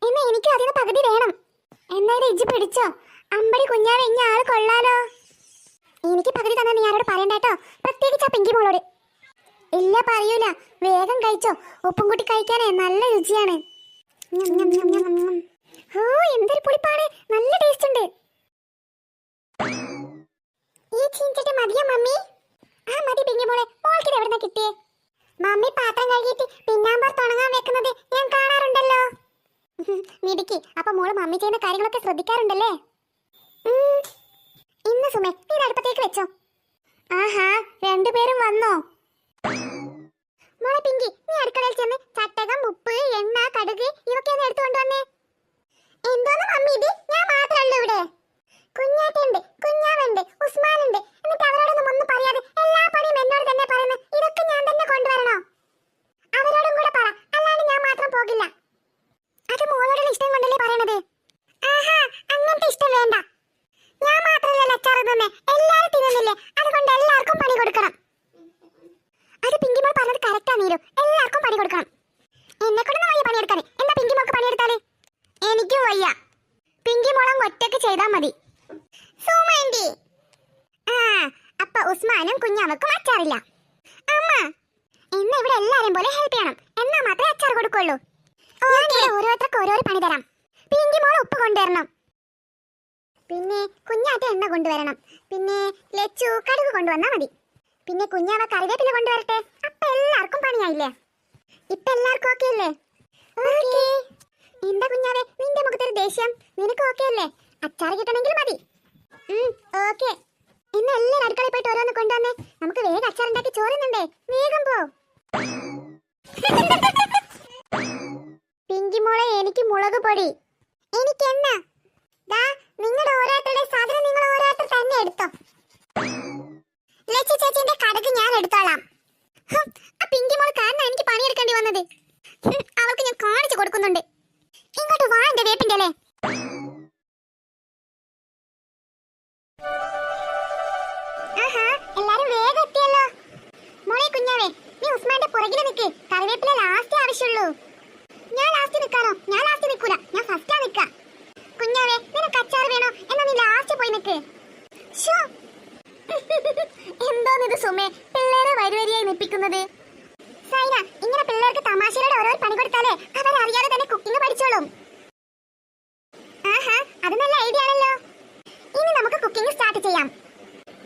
എന്നാ എനിക്ക് അതിന് പകുതി വേണം. എന്നാലും ഇജ്ജ് പിടിച്ചോ. അമ്പടി കുഞ്ഞാവേ, ഇനി ആള് കൊള്ളാലോ. എനിക്ക് പകുതി തന്നെ നീ ആരോട് പറയണ്ടോ, പ്രത്യേകിച്ച് ആ പിങ്കി മോളോട്. ഇല്ല, പറയൂല. വേഗം കഴിച്ചോ, ഉപ്പും കൂട്ടി കഴിക്കാനേ നല്ല രുചിയാണ്. ഓ, എന്തൊരു പുളിപ്പാണ്, നല്ല ടേസ്റ്റ് ഉണ്ട്. ഈ ചീഞ്ചട്ടി മതിയോ മമ്മി? ആ മതി പിങ്കി മോളെ. മോൾക്ക് ഇത് എവിടുന്നാ കിട്ടിയേ? മമ്മി പാത്രം കഴുകിയിട്ട് പിന്നാമ്പർ തുടങ്ങാൻ വെക്കുന്നത് ഞാൻ കാണാറുണ്ടല്ലോ. മിടുക്കി, അപ്പൊ മോള് മമ്മി ചെയ്യുന്ന കാര്യങ്ങളൊക്കെ ശ്രദ്ധിക്കാറുണ്ടല്ലേ? ഇന്ന് സുമേ, നീ അടുപ്പത്തേക്ക് വെച്ചോ. ആഹാ, രണ്ടുപേരും വന്നോ? മോളെ പിങ്കി, നീ അടുക്കളയിൽ ചെന്ന് ചട്ടകം, ഉപ്പ്, എണ്ണ, കടുക് ഇതൊക്കെ ഒന്ന് എടുത്തുകൊണ്ട് വന്നേ. എന്തോന്ന് മമ്മി ഇത്? ഞാൻ മാത്രമല്ലോ ഇവിടെ. കുഞ്ഞാറ്റുണ്ട്, കുഞ്ഞാവുണ്ട്, ഉസ്മാനുണ്ട്. എന്നിട്ട് അവരോടൊന്നും ഒന്നും പറയാതെ എല്ലാ പണിയും എന്നോട് തന്നെ പറയുന്നു. ഇതൊക്കെ ഞാൻ തന്നെ കൊണ്ടുവരണോ? അവരോടും കൂടെ പറ, അല്ലാണ്ട് ഞാൻ മാത്രം പോകില്ല. അത് മോളോടുള്ള ഇഷ്ടം കൊണ്ടല്ലേ പറയണത്. ആഹാ, അങ്ങനത്തെ ഇഷ്ടം വേണ്ട. ഞാൻ മാത്രമല്ല അച്ചാർ തന്നെ, എല്ലാരും തിന്നുന്നില്ലേ? അതുകൊണ്ട് എല്ലാവർക്കും പണി കൊടുക്കണം. അത് പിങ്കിമോൾ പറഞ്ഞത് കറക്റ്റാ നീരു. എല്ലാവർക്കും പണി കൊടുക്കണം. എന്നെ കൊണ്ടൊന്നും വയ്യ പണിയെടുക്കാൻ. എന്നാ പിങ്കിമോൾക്ക് പണിയെടുത്താലേ? എനിക്കും വയ്യ. പിങ്കിമോളം ഒറ്റക്ക് ചെയ്താൽ മതി. സുമേന്റി, ആ അപ്പൊ ഉസ്മാനും കുഞ്ഞാമക്കും അച്ചാറില്ല. അമ്മ, ഇന്ന് ഇവിടെ എല്ലാരെയും പോലെ ഹെൽപ്പ് ചെയ്യണം. എന്നാ മാത്രമേ അച്ചാർ കൊടുക്കുള്ളൂ. ഓരോരുത്തർക്ക് ഓരോരോ പണി തരാം. പിങ്കിമോൾ ഉപ്പ് കൊണ്ടുവരണം. പിന്നെ കുഞ്ഞാറ്റ എണ്ണ കൊണ്ടുവരണം. പിന്നെ ലച്ചു കടുക് കൊണ്ടുവന്നാ മതി. പിന്നെ കുഞ്ഞാവ കറിവേപ്പില കൊണ്ടുവരട്ടെ. അപ്പൊ എല്ലാവർക്കും പണിയായില്ലേ? ഇപ്പൊ എല്ലാവർക്കും ഓക്കെ അല്ലേ? എന്താ കുഞ്ഞാവേ, നിന്റെ മുഖത്തൊരു ദേഷ്യം? നിനക്ക് ഓക്കെ അല്ലേ? അച്ചാർ കിട്ടണമെങ്കിൽ മതി. ഓക്കെ. ഇന്ന് എല്ലാവരും അടുക്കളയിൽ പോയിട്ട് ഓരോന്ന് കൊണ്ടുവന്നേ. നമുക്ക് വേഗം അച്ചാർ ഉണ്ടാക്കി ചോറുന്നുണ്ടേ. വേഗം പോ. പിങ്കി മോളെ, എനിക്ക് മുളക് പൊടി. എനിക്ക് എണ്ണ. ദാ, നിങ്ങളുടെ ഓരോരുത്തരുടെ സാധനം നിങ്ങൾ ഓരോരുത്തർ തന്നെ എടുത്തോ. ലച്ചു ചേച്ചിന്റെ കടുക് ഞാൻ എടുത്തോളാം. ആ പിങ്കി മോൾ കാരണം എനിക്ക് പണിയെടുക്കേണ്ടി വന്നത്. അവൾക്ക് ഞാൻ കാണിച്ചു കൊടുക്കുന്നുണ്ട്. ഇങ്ങോട്ട് വാ എന്റെ വേപ്പിന്റെ അല്ലേ. ആഹാ, എല്ലാരും വേഗം എത്തിയല്ലോ. മോളെ കുഞ്ഞാവേ, നീ ഉസ്മാന്റെ പുറകിൽ നിൽക്ക്. കറിവേപ്പില ലാസ്റ്റ് ആവശ്യമുള്ളൂ. ഞാൻ ലാസ്റ്റ് നിൽക്കാനോ? ഞാൻ ലാസ്റ്റ് നിൽക്കൂല, ഞാൻ ഫസ്റ്റാ നിൽക്ക. കുഞ്ഞാവേ, നിനക്ക് അച്ചാർ വേണോ? എന്നാ നീ ലാസ്റ്റ് പോയി നിൽക്ക്. എന്തോന്നിത് സുമേ, പിള്ളേരെ വരിവരിയായി നിൽപ്പിക്കുന്നത്? സൈന, ഇങ്ങനെ പിള്ളേർക്ക് തമാശയുടെ ഓരോ പണി കൊടുത്താലേ അവരറിയാതെ തന്നെ കുക്കിംഗ് പഠിച്ചോളും. ആഹാ, അത് നല്ല ഐഡിയ ആണല്ലോ. ഇനി നമുക്ക് കുക്കിംഗ് സ്റ്റാർട്ട് ചെയ്യാം.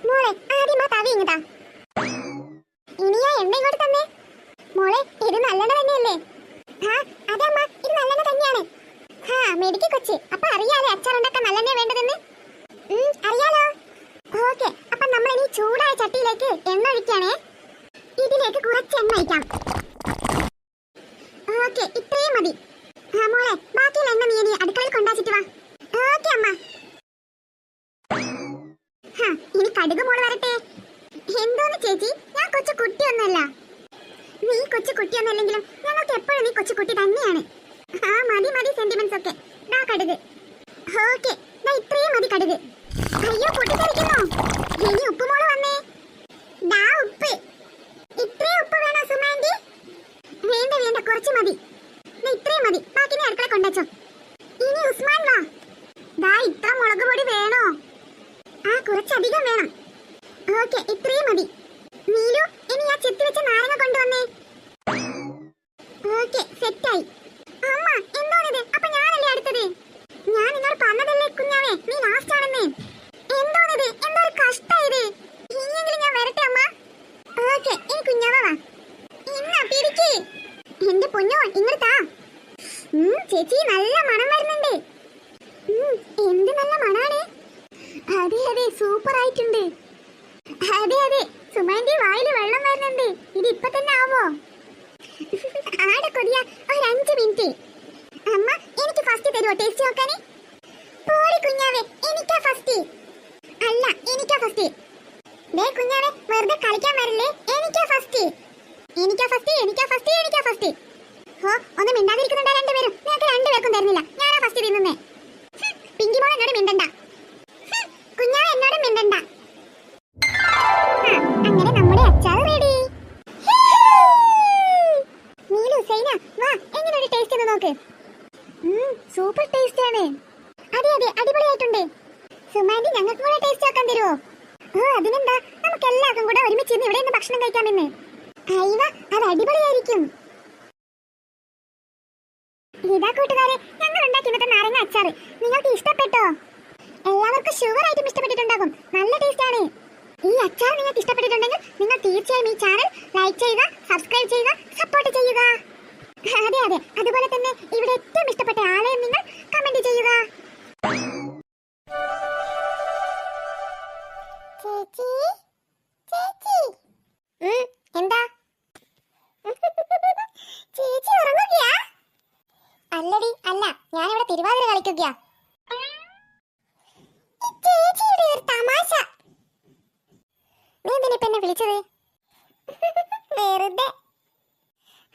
മോളെ, ആദ്യം ആ തവി ഇങ്ങട്ടാ. ഇനിയാ എണ്ണ ഇങ്ങോട്ട് തന്നെ. മോളെ, ഇത് നല്ലെണ്ണ തന്നെയല്ലേ? ആ അതെ അമ്മ, ഇത് നല്ലെണ്ണ തന്നെയാണ്. ഹാ, മെഡിക്ക് കൊച്ചി. അപ്പൊ അറിയാലേ അച്ചാർ ഉണ്ടാക്കാൻ നല്ലെണ്ണ വേണ്ടതെന്ന്? അറിയാലോ. ഓക്കെ, അപ്പൊ നമ്മൾ ഇനി ചൂടായ ചട്ടിയിലേക്ക് എണ്ണ ഒഴിക്കാണേ. ഇതിലേക്ക് കുറച്ച് എണ്ണ ഒഴിക്കാം. ഓക്കെ, ഇത്രയും മതി. ആ മോളെ, ബാക്കിയുള്ള എണ്ണ നീ അടുക്കളയിൽ കൊണ്ടാച്ചിട്ട് വാ. ഓക്കെ അമ്മ. ഇനി കടുക് മോള് വരട്ടെ. എന്തോന്ന് ചേച്ചി, ഞാൻ കൊച്ചു കുട്ടിയൊന്നുമല്ല. നീ കൊച്ചു കുട്ടിയൊന്നല്ലെങ്കിലും ഞങ്ങൾക്ക് എപ്പോഴും നീ കൊച്ചു കുട്ടി തന്നെയാണ്. ആ മതി മതി സെന്റിമെന്റ്സ് ഒക്കെ. ദാ കടുക്. ഓക്കെ, ദാ ഇത്രയും മതി കടുക്. അയ്യോ, പൊട്ടിത്തെറിക്കുന്നു. ഇനി ഉപ്പ് മോള് വന്നേ. ദാ ഉപ്പ്. ഇത്രയും ഉപ്പ് വേണോ സുമാൻഡി? വേണ്ട വേണ്ട, കുറച്ച് മതി. ഇത്രയും മതി, ബാക്കി നീ അടുക്കള കൊണ്ടുവച്ചോ. ഇനി ഉസ്മാൻ വാ. ദാ ഇത്ര മുളക് പൊടി വേണോ? ആ, കുറച്ചധികം വേണം. ഓക്കെ, ഇത്രയും മതി. നീലു, ഇനി ആ ചെത്തി വെച്ച നാരങ്ങ കൊണ്ടുവന്നേ. ഓക്കെ, സെറ്റായി. അമ്മ, എന്തോന്നിത്? അപ്പൊ ഞാനല്ലേ അടുത്തത്? ഞാൻ നിന്നോട് പറഞ്ഞതല്ലേ കുഞ്ഞാവേ, നീ ലാസ്റ്റ് ആണെന്നേ. എന്തോന്നിത്? എന്തോ ഒരു കഷ്ടായത്. ഇനിയെങ്കിലും ഞാൻ വരട്ടെ അമ്മ. ഓക്കെ, ഇനി കുഞ്ഞാവ വാ. ഇന്നാ പിടിക്ക്. എന്റെ പൊന്നോ, ഇങ്ങോട്ട് താ. ചേച്ചി, നല്ല മണം വരുന്നുണ്ട്. എന്ത് നല്ല മണാണ്. അതെ അതെ, സൂപ്പർ ആയിട്ടുണ്ട്. അതെ അതെ, സുമാന്റെ വായില് വെള്ളം വരുന്നുണ്ട്. ഇത് ഇപ്പൊ തന്നെ ആവോ? ആടെ കൊതിയ, ഒരു 5 മിനിറ്റ്. അമ്മ, എനിക്ക് ഫസ്റ്റ് തരുമോ ടേസ്റ്റ് നോക്കാന്? പോടി കുഞ്ഞാവേ, എനിക്കാ ഫസ്റ്റ്. അല്ല, എനിക്കാ ഫസ്റ്റ്. ദേ കുഞ്ഞാവേ, വെറുതെ കളിക്കാൻ വരില്ലേ? എനിക്കാ ഫസ്റ്റ്. എനിക്കാ ഫസ്റ്റ്, എനിക്കാ ഫസ്റ്റ്, എനിക്കാ ഫസ്റ്റ്. ഓ, ഒന്ന് മിണ്ടാതിരിക്കുന്നുണ്ടോ രണ്ടുപേരും? നിങ്ങൾക്ക് രണ്ടുപേർക്കും തരുന്നില്ല, ഞാനാ ഫസ്റ്റ് തിന്നുന്നേ. പിങ്കിമോൾ എന്നോട് മിണ്ടണ്ട. കുഞ്ഞാവേ എന്നോട് മിണ്ടണ്ട. അങ്ങനെ നമ്മുടെ അതിനെന്താ, നമുക്ക് എല്ലാവർക്കും കൂടെ ഒരുമിച്ച് ഇന്ന് ഇവിടെ നിന്ന് ഭക്ഷണം കഴിക്കാം ഇന്ന്. അയ്യ, അത് അടിപൊളിയായിരിക്കും. ഇതാ കൂട്ടുകാരെ, ഞങ്ങൾ ഉണ്ടാക്കി ഇന്നത്തെ നാരങ്ങ അച്ചാറ് നിങ്ങൾക്ക് ഇഷ്ടപ്പെട്ടോ? എല്ലാവർക്കും ഷുഗർ ആയിട്ടും ഇഷ്ടപ്പെട്ടിട്ടുണ്ടാകും. നല്ല ടേസ്റ്റ് ആണ്. ഈ അച്ചാർ നിങ്ങൾക്ക് ഇഷ്ടപ്പെട്ടിട്ടുണ്ടെങ്കിൽ നിങ്ങൾ തീർച്ചയായും ഈ ചാനൽ ലൈക്ക് ചെയ്യുക, സബ്സ്ക്രൈബ് ചെയ്യുക, സപ്പോർട്ട് ചെയ്യുക. അതെ അതെ, അതുപോലെ തന്നെ ഇവിടെ ഏറ്റവും ഇഷ്ടപ്പെട്ട ആളെയും നിങ്ങൾ കമന്റ് ചെയ്യുക. ചേച്ചി ചേച്ചി, എന്താ ചേച്ചി ഉറങ്ങുകയാ? അല്ലടി അല്ല, ഞാനിവിടെ തിരുവാതിര കളിക്കുകയാ. ചേച്ചിയുടെ ഒരു തമാശ. നീ എന്തിനാ ഇപ്പൊ എന്നെ വിളിച്ചത്? വെറുതെ.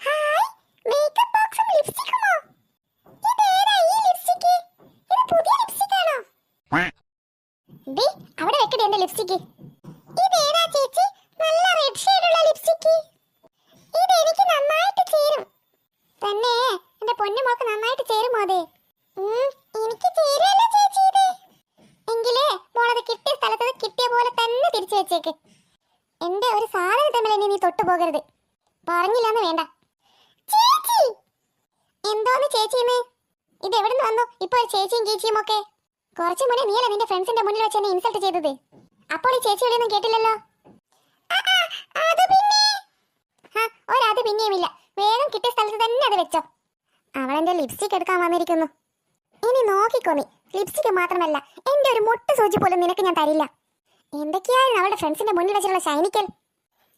ഹായ്, മേക്കപ്പ് ബോക്സും ലിപ്സ്റ്റിക്കുമോ? ഇതേതാ ഈ ലിപ്സ്റ്റിക്ക്? ഇത് പുതിയ ലിപ്സ്റ്റിക് ആണോ? ദേ അവിടെ വെക്കടി എന്റെ ലിപ്സ്റ്റിക്ക്. ഇതേതാ ചേച്ചി? നല്ല റെഡ് ഷെയ്ഡ് ഉള്ള ലിപ്സ്റ്റിക്ക്. ഇത് എനിക്ക് നന്നായിട്ട് ചേരും. തന്നെ എന്റെ പൊന്നു മോൾക്ക് നന്നായിട്ട് ചേരുമോ അത്? എനിക്ക് ചേരുമല്ല ചേച്ചി ഇത്. എങ്കിലേ മോളത് കിട്ടിയ സ്ഥലത്ത് കിട്ടിയ പോലെ തന്നെ തിരിച്ചു വെച്ചേക്ക്. എന്റെ ഒരു സാധനം തമ്മിൽ നീ തൊട്ടു പോകരുത്. പറഞ്ഞില്ലാന്ന് വേണ്ട. ചേച്ചി എന്തോന്ന് ചേച്ചിന്ന്? ഇത് എവിടെ നിന്ന് വന്നു ഇപ്പൊ ഒരു ചേച്ചിയും ചേച്ചിയും ഒക്കെ? കുറച്ചു മുന്നേ നീയല്ലേ നിന്റെ ഫ്രണ്ട്സിന്റെ മുന്നിൽ വെച്ച് എന്നെ ഇൻസൾട്ട് ചെയ്തത്. അപ്പോൾ ഈ ചേച്ചി വിളിയൊന്നും കേട്ടില്ലല്ലോ. ഒരത് പിന്നെയുമില്ല. വേഗം കിട്ടിയ സ്ഥലത്ത് തന്നെ അത് വെച്ചോ. അവളെന്റെ ലിപ്സ്റ്റിക് എടുക്കാൻ വന്നിരിക്കുന്നു. ഇനി നോക്കിക്കോ നീ. ലിപ്സ്റ്റിക് മാത്രമല്ല, എന്റെ ഒരു മുട്ട സൂചി പോലും നിനക്ക് ഞാൻ തരില്ല. എന്തൊക്കെയായിരുന്നു അവളുടെ ഫ്രണ്ട്സിന്റെ മുന്നിൽ വെച്ചുള്ള ഷൈനിക്കൽ.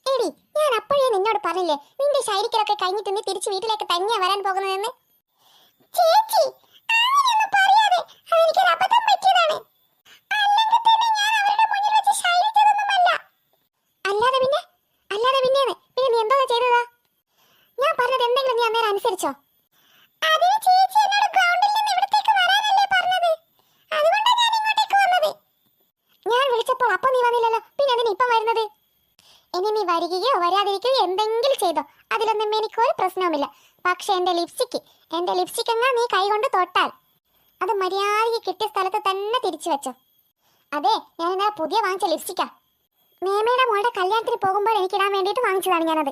എടി, ഞാൻ അപ്പോഴേ നിന്നോട് പറഞ്ഞില്ലേ നിന്റെ ഷൈനിക്കലൊക്കെ കഴിഞ്ഞിട്ട് നീ തിരിച്ച് വീട്ടിലേക്ക് തന്നെയാ വരാൻ പോകുന്നതെന്ന്. ചേച്ചി അങ്ങനെയൊന്നും പറയാതെ, അതെനിക്കൊരു അബദ്ധം പറ്റിയതാണ്. അല്ലെങ്കിൽ തന്നെ ഞാൻ അവരുടെ മുന്നിൽ വെച്ച് ഷൈനിച്ചതൊന്നുമല്ല. അല്ലാതെ പിന്നെ പിന്നെ നീ എന്തോ ചെയ്തതാ? ഞാൻ പറഞ്ഞത് എന്തെങ്കിലും നീ അന്നേരം അനുസരിച്ചോ? അതിന് ചേച്ചി എന്നോട് ഗ്രൗണ്ടിൽ നിന്ന് ഇവിടത്തേക്ക് വരാനല്ലേ പറഞ്ഞത്. അതുകൊണ്ടാണ് ഞാൻ ഇങ്ങോട്ടേക്ക് വന്നത്. ഞാൻ വിളിച്ചപ്പോൾ അപ്പോൾ നീ വന്നില്ലല്ലോ, പിന്നെ അതിന് ഇപ്പം വരുന്നത്? ഇനി നീ വരികയോ വരാതിരിക്കുകയോ എന്തെങ്കിലും ചെയ്തോ, അതിലൊന്നും എനിക്കൊരു പ്രശ്നവുമില്ല. പക്ഷെ എന്റെ ലിപ്സ്റ്റിക് എന്നാ നീ കൈകൊണ്ട് തൊട്ടാൽ അത് മര്യാദയ്ക്ക് കിട്ടിയ സ്ഥലത്ത് തന്നെ തിരിച്ചു വെച്ചോ. അതെ, ഞാൻ ഇന്നലെ പുതിയ വാങ്ങിച്ച ലിപ്സ്റ്റിക്കാ. മേമയുടെ മോളുടെ കല്യാണത്തിന് പോകുമ്പോൾ എനിക്കിടാൻ വേണ്ടിയിട്ട് വാങ്ങിച്ചതാണ് ഞാനത്.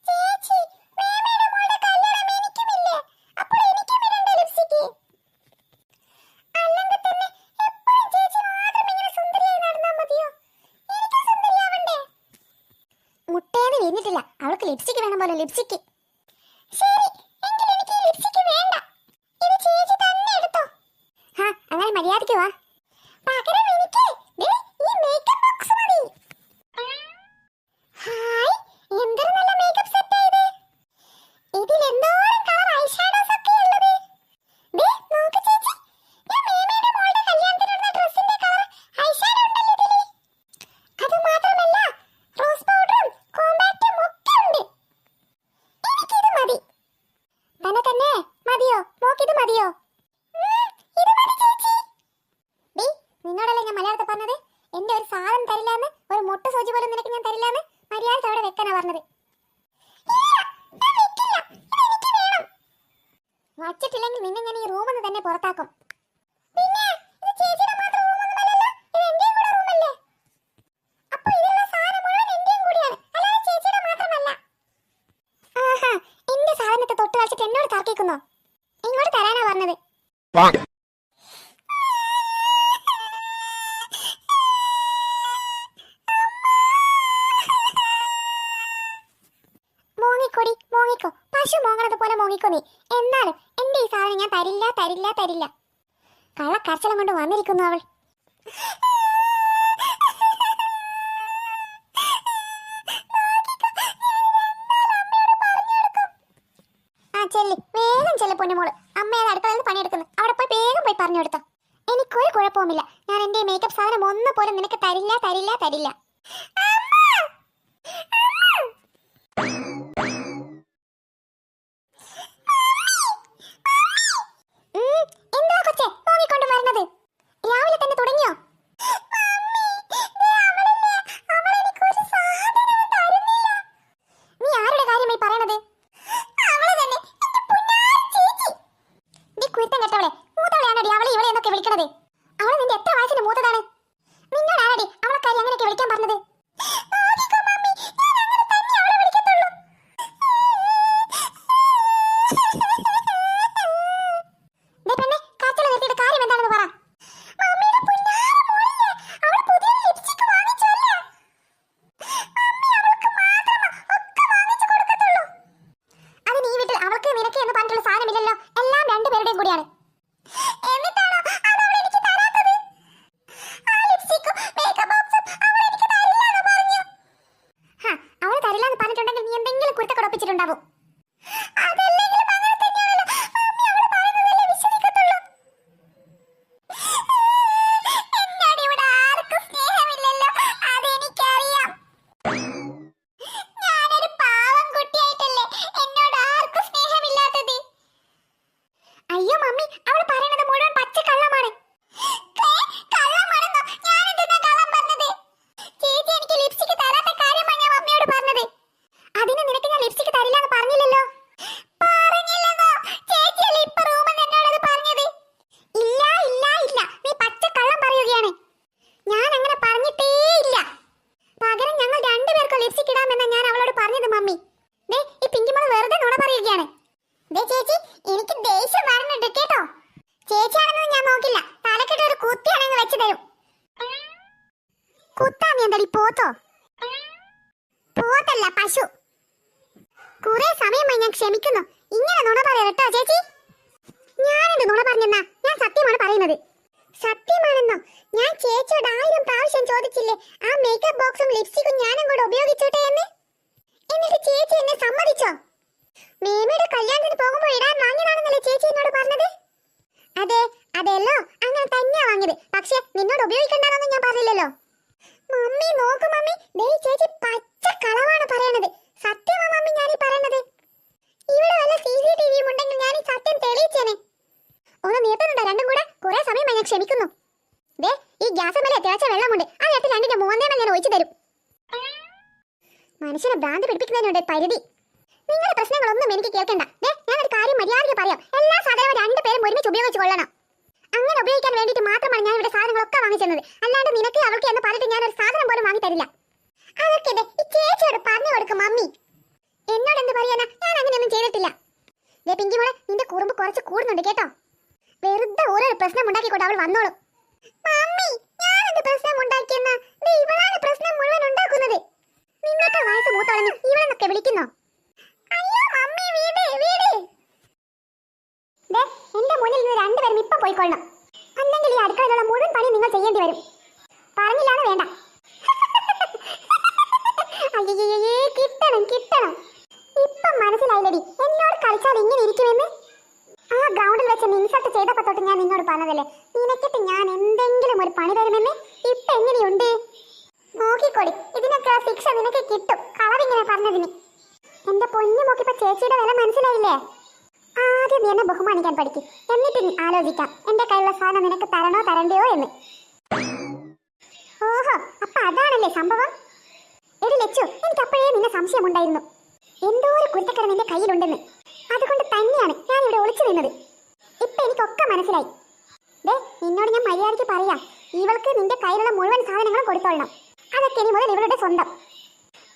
ചേച്ചി, മേമയുടെ മോളുടെ കല്യാണം എനിക്കുമില്ലേ? അപ്പോൾ എനിക്കും ഇടണ്ട ലിപ്സ്റ്റിക്. അല്ലെങ്കിൽ തന്നെ എപ്പോഴും ചേച്ചി മാത്രം ഇങ്ങനെ സുന്ദരിയായി നടന്നാൽ മതിയോ? എനിക്ക് സുന്ദരിയാവണ്ടേ? മുട്ടേന്ന് വീണിട്ടില്ല, അവൾക്ക് ലിപ്സ്റ്റിക് വേണം പോലെ ലിപ്സ്റ്റിക്. ശരി, എങ്കിൽ എനിക്ക് ഈ ലിപ്സ്റ്റിക് വേണ്ട. ഇത് ചേച്ചി തന്നെ എടുത്തോ. അങ്ങനെ മര്യാദയ്ക്ക് വാ. പകരം എനിക്ക് ഈ മേക്കപ്പ് ബോക്സ് മതി. ഹായ്, എന്തൊരു നല്ല മേക്കപ്പ് സെറ്റ് ആയത്. ഇതിൽ എന്തോരം കളർ ഐഷാഡോസ് ഒക്കെ ഉള്ളത്. ദേ നോക്ക് ചേച്ചി, ഞാൻ മേമയുടെ മോളുടെ കല്യാണത്തിനുള്ള ഡ്രസ്സിന്റെ കളർ ഐഷാഡോ ഉണ്ടല്ലോ ഇതിൽ. അത് മാത്രമല്ല റോസ് പൗഡറും കോമ്പാക്റ്റും ഒക്കെ ഉണ്ട്. എനിക്കിത് മതി. തന്നെ മതിയോ? മോക്കിത് മതിയോ? ഇത് മതി ചേച്ചി. ദേ നിന്നോടല്ലേ ഞാൻ മലയാളത്തിൽ പറഞ്ഞത് എന്റെ ഒരു സാധനം തരില്ലാന്ന്, ഒരു മുട്ട സൂചി പോലും നിനക്ക് ഞാൻ തരില്ലാന്ന്. മര്യാദ അവിടെ വെക്കാനാ പറഞ്ഞത്. വച്ചിട്ടില്ലെങ്കിൽ നിന്നെ ഞാൻ ഈ റൂമിൽ നിന്ന് തന്നെ പുറത്താക്കും. പിന്നെ ഇത് ചേച്ചിയുടെ മാത്രം റൂമൊന്നുമല്ലല്ലോ, ഇത് എന്റെയും കൂടെ റൂമല്ലേ. അപ്പോൾ ഇതിലുള്ള സാധനം മുഴുവൻ എന്റെയും കൂടിയാണ്, അല്ലാതെ ചേച്ചിയുടെ മാത്രമല്ല. ആഹാ, എന്റെ സാധനത്തെ തൊട്ട് കളിച്ചിട്ട് എന്നോട് തർക്കിക്കുന്നോ? ഇങ്ങോട്ട് തരാനാ പറഞ്ഞത്. മോങ്ങിക്കോ, പശു മോങ്ങണത് പോലെ മോങ്ങിക്കോ നീ. എന്നാലും എന്റെ ഈ സാധനം ഞാൻ തരില്ല. കള്ളക്കരച്ചലം കൊണ്ട് വന്നിരിക്കുന്നു അവൾ. വേഗം ചെല്ല് പൊന്നുമോള്. അമ്മ അത് അടുക്കളയിൽ നിന്ന് പണിയെടുക്കുന്നു. അവിടെ പോയി വേഗം പോയി പറഞ്ഞു കൊടുത്തോ. എനിക്കൊരു കുഴപ്പവുമില്ല. ഞാൻ എന്റെ മേക്കപ്പ് സാധനം ഒന്നും പോലും നിനക്ക് തരില്ല. രാവിലെ തന്നെ തുടങ്ങിയോ? നീ ആരുടെ കാര്യമായി പറയണത്? കുരുത്തം കേട്ടവളെ, മൂത്തവളെയാണടി അവളെ ഇവിടെ എന്നൊക്കെ വിളിക്കണത്. അവളെ നിന്റെ എത്ര വയസ്സിന് മൂത്തതാണ്? നിന്നോടാണടി അവളെ വിളിക്കാൻ പറഞ്ഞത്? നോക്കിക്കോ മമ്മി, ഞാൻ അങ്ങനെ തന്നെ അവളെ വിളിക്കത്തുള്ളൂ. ദേ പെണ്ണെ, കാച്ചല നിർത്തിയിട്ട് കാര്യം എന്താണെന്ന് പറ. മമ്മിയുടെ പുന്നാര മോളല്ലേ, അവൾ പുതിയ ലിപ്സ്റ്റിക് വാങ്ങിച്ചല്ലേ. മമ്മി അവൾക്ക് മാത്രമാ ഒക്കെ വാങ്ങിച്ചു കൊടുക്കത്തുള്ളൂ. അതിന് ഈ വീട്ടിൽ അവൾക്ക് നിനക്ക് എന്ന് പറഞ്ഞിട്ടുള്ള സാധനമില്ലല്ലോ, എല്ലാം രണ്ടുപേരുടെയും കൂടിയാണ്. എന്നിട്ടാണോ അത് അവൾ എനിക്ക് തരാത്തത്? ആ ലിപ്സ്റ്റിക്കും മേക്കപ്പ് ബോക്സും അവൾ എനിക്ക് തരില്ലാന്ന് പറഞ്ഞു. അവൾ തരില്ലാന്ന് പറഞ്ഞിട്ടുണ്ടെങ്കിൽ നീ എന്തെങ്കിലും കുരുത്തക്കടൊപ്പിച്ചിട്ടുണ്ടാവും. അതല്ലെങ്കിലും അങ്ങനെ തന്നെയാണല്ലോ. മമ്മി അവൾ പറയുന്നതല്ലേ വിശ്വസിക്കത്തുള്ളൂ. എന്നോട് ഇവിടെ ആർക്കും സ്നേഹമില്ലല്ലോ, അതെനിക്കറിയാം. ഞാനൊരു പാവം കുട്ടിയായിട്ടല്ലേ എന്നോട് ആർക്കും സ്നേഹമില്ലാത്തത്. അയ്യോ മമ്മി, അവൾ പറയുന്നത് മുഴുവൻ പച്ചക്കള്ളമാണ്. കള്ളമാണെന്നോ? ഞാനെന്താ കള്ളം പറഞ്ഞത്? ചേച്ചി എനിക്ക് ലിപ്സ്റ്റിക് തരാത്ത കാര്യമാണ് ഞാൻ മമ്മിയോട് പറഞ്ഞത്. അതിന് നിനക്ക് ഞാൻ ലിപ്സ്റ്റിക് തരില്ലാന്ന് പറഞ്ഞില്ലല്ലോ. പറഞ്ഞില്ലെന്നോ? ചേച്ചിയല്ലേ ഇപ്പൊ റൂമിൽ എന്നോടത് പറഞ്ഞത്. ഇല്ല ഇല്ല ഇല്ല, നീ പച്ചക്കള്ളം പറയുകയാണ്. ഞാൻ അങ്ങനെ പറഞ്ഞിട്ടേ ഇല്ല. പകരം ഞങ്ങൾ രണ്ടുപേർക്കും ലിപ്സ്റ്റിക് ഇടാമെന്നാ ഞാൻ അവളോട് പറഞ്ഞത് മമ്മി. ദേ ഈ പിങ്കിമോൾ വെറുതെ നുണ പറയുകയാണ്. ദേ ചേച്ചി, എനിക്ക് ദേഷ്യം വരുന്നുണ്ട് കേട്ടോ. ചേച്ചിയാണെന്ന് ഞാൻ നോക്കില്ല, തലക്കെട്ട് ഒരു കുത്തിയാണെങ്കിൽ വെച്ച് തരും. കുത്താൻ നീ എന്താടി പോത്തോ? പോത്തല്ല, പശു. കുറെ സമയമായി ഞാൻ ക്ഷമിക്കുന്നു, ഇങ്ങനെ നുണ പറയാ കേട്ടോ ചേച്ചി. ഞാനെന്ത് നുണ പറഞ്ഞെന്നാ? ഞാൻ സത്യമാണ് പറയുന്നത്. സത്യമാണെന്നോ? ഞാൻ ചേച്ചിയോട് 1000 പ്രാവശ്യം ചോദിച്ചില്ലേ ആ മേക്കപ്പ് ബോക്സും ലിപ്സ്റ്റിക്കും ഞാനും കൂടെ ഉപയോഗിച്ചോട്ടെ എന്ന്? എന്നിട്ട് ചേച്ചി എന്നെ സമ്മതിച്ചോ? മേമയുടെ കല്യാണത്തിന് പോകുമ്പോൾ ഇടാൻ വാങ്ങിയതാണെന്നല്ലേ ചേച്ചി എന്നോട് പറഞ്ഞത്? അതെ അതെല്ലോ, അങ്ങനെ തന്നെയാ വാങ്ങിയത്. പക്ഷെ നിന്നോട് ഉപയോഗിക്കണ്ടെന്നൊന്നും ഞാൻ പറഞ്ഞില്ലല്ലോ. മമ്മി നോക്ക് മമ്മി, ദേ ചേച്ചി പച്ച കളവാണ് പറയണത്. സത്യമാ മമ്മി ഞാനീ പറയണത്. ഇവിടെ വല്ല CCTV ഉണ്ടെങ്കിൽ ഞാൻ ഈ സത്യം തെളിയിച്ചേനെ. ഒന്ന് നീട്ടുന്നുണ്ടോ രണ്ടും കൂടെ? കുറെ സമയമായി ഞാൻ ക്ഷമിക്കുന്നു. ദേ ഈ ഗ്യാസ് മേലെ തിളച്ച വെള്ളമുണ്ട്, അതെടുത്ത് രണ്ടിന്റെ മൂന്നേമൽ ഞാൻ ഒഴിച്ചു തരും. മനുഷ്യനെ ഭ്രാന്ത് പിടിപ്പിക്കുന്നതിനുണ്ട് പരിധി. നിങ്ങളുടെ പ്രശ്നങ്ങളൊന്നും എനിക്ക് കേൾക്കണ്ട. ദേ ഞാനൊരു കാര്യം മര്യാദയ്ക്ക് പറയാം. എല്ലാ സാധനവും രണ്ടുപേരും ഒരുമിച്ച് ഉപയോഗിച്ച് കൊള്ളണം. അങ്ങനെ ഉപയോഗിക്കാൻ വേണ്ടിയിട്ട് മാത്രമാണ് ഞാൻ ഇവിടെ സാധനങ്ങളൊക്കെ വാങ്ങിച്ചത്. അല്ലാണ്ട് നിനക്ക് അവൾക്ക് എന്ന് പറഞ്ഞിട്ട് ഞാൻ ഒരു സാധനം പോലും വാങ്ങി തരില്ല. അതൊക്കെ ഈ ചേച്ചിയോട് പറഞ്ഞു കൊടുക്കും മമ്മി. എന്നോട് എന്ത് പറയാനാ? ഞാൻ അങ്ങനെയൊന്നും ചെയ്തിട്ടില്ല. ദേ പിങ്കി മോളെ, നിന്റെ കുറുമ്പ് കുറച്ച് കൂടുന്നുണ്ട് കേട്ടോ. വെറുതെ ഓരോ പ്രശ്നം ഉണ്ടാക്കിക്കൊണ്ട് അവൾ വന്നോളും. മമ്മി ഞാനെന്ത് പ്രശ്നം ഉണ്ടാക്കിയെന്നാ? ഇവളാണ് പ്രശ്നം മുഴുവൻ ഉണ്ടാക്കുന്നത്. നിന്നൊക്കെ വയസ്സ് മൂത്തോളഞ്ഞു ഇവളെന്നൊക്കെ വിളിക്കുന്നോ? അയ്യോ മമ്മി വീട് വീട്. ദേ എന്റെ മുന്നിൽ നിന്ന് രണ്ടുപേരും ഇപ്പൊ പോയിക്കൊള്ളണം, അല്ലെങ്കിൽ ഈ അടുക്കളയിലുള്ള മുഴുവൻ പണി നിങ്ങൾ ചെയ്യേണ്ടി വരും. പറഞ്ഞില്ലാന്ന് വേണ്ട. അയ്യേ കിട്ടണം കിട്ടണം. ഇപ്പം മനസ്സിലായില്ലടി എന്നോട് കളിച്ചാൽ ഇങ്ങനെ ഇരിക്കുമെന്ന്. ആ ഗ്രൗണ്ടിൽ വെച്ച് ഇൻസൾട്ട് ചെയ്തപ്പോ തൊട്ട് ഞാൻ നിന്നോട് പറഞ്ഞതല്ലേ, നിനക്കിട്ട് ഞാൻ എന്തെങ്കിലും ഒരു പണി തരുമെന്ന്. ഇപ്പൊ എങ്ങനെയുണ്ട്? നോക്കിക്കോടി, ഇതിനൊക്കെ ശിക്ഷ നിനക്ക് കിട്ടും കളവിങ്ങനെ പറഞ്ഞതിന്. എന്റെ പൊന്നു നോക്കിപ്പോ ചേച്ചിയുടെ വില മനസ്സിലായില്ലേ? ആദ്യം നീ എന്നെ ബഹുമാനിക്കാൻ പഠിക്കും, എന്നിട്ട് നീ ആലോചിക്കാം എന്റെ കയ്യിലുള്ള സാധനം നിനക്ക് തരണോ തരണ്ടയോ എന്ന്. ഓഹോ, അപ്പൊ അതാണല്ലേ സംഭവം. എടി ലച്ചു, എനിക്ക് അപ്പോഴേ നിന്നെ സംശയമുണ്ടായിരുന്നു. എന്തോ ഒരു കുരുത്തക്കട നിന്റെ കയ്യിലുണ്ടെന്ന്. അതുകൊണ്ട് തന്നെയാണ് ഞാൻ ഇവിടെ ഒളിച്ചു നിന്നത്. ഇപ്പൊ എനിക്കൊക്കെ മനസ്സിലായി. ദേ നിന്നോട് ഞാൻ മര്യാദയ്ക്ക് പറയാം, ഇവൾക്ക് നിന്റെ കയ്യിലുള്ള മുഴുവൻ സാധനങ്ങളും കൊടുത്തോളണം. അതൊക്കെ ഇനി മുതൽ ഇവളുടെ സ്വന്തം.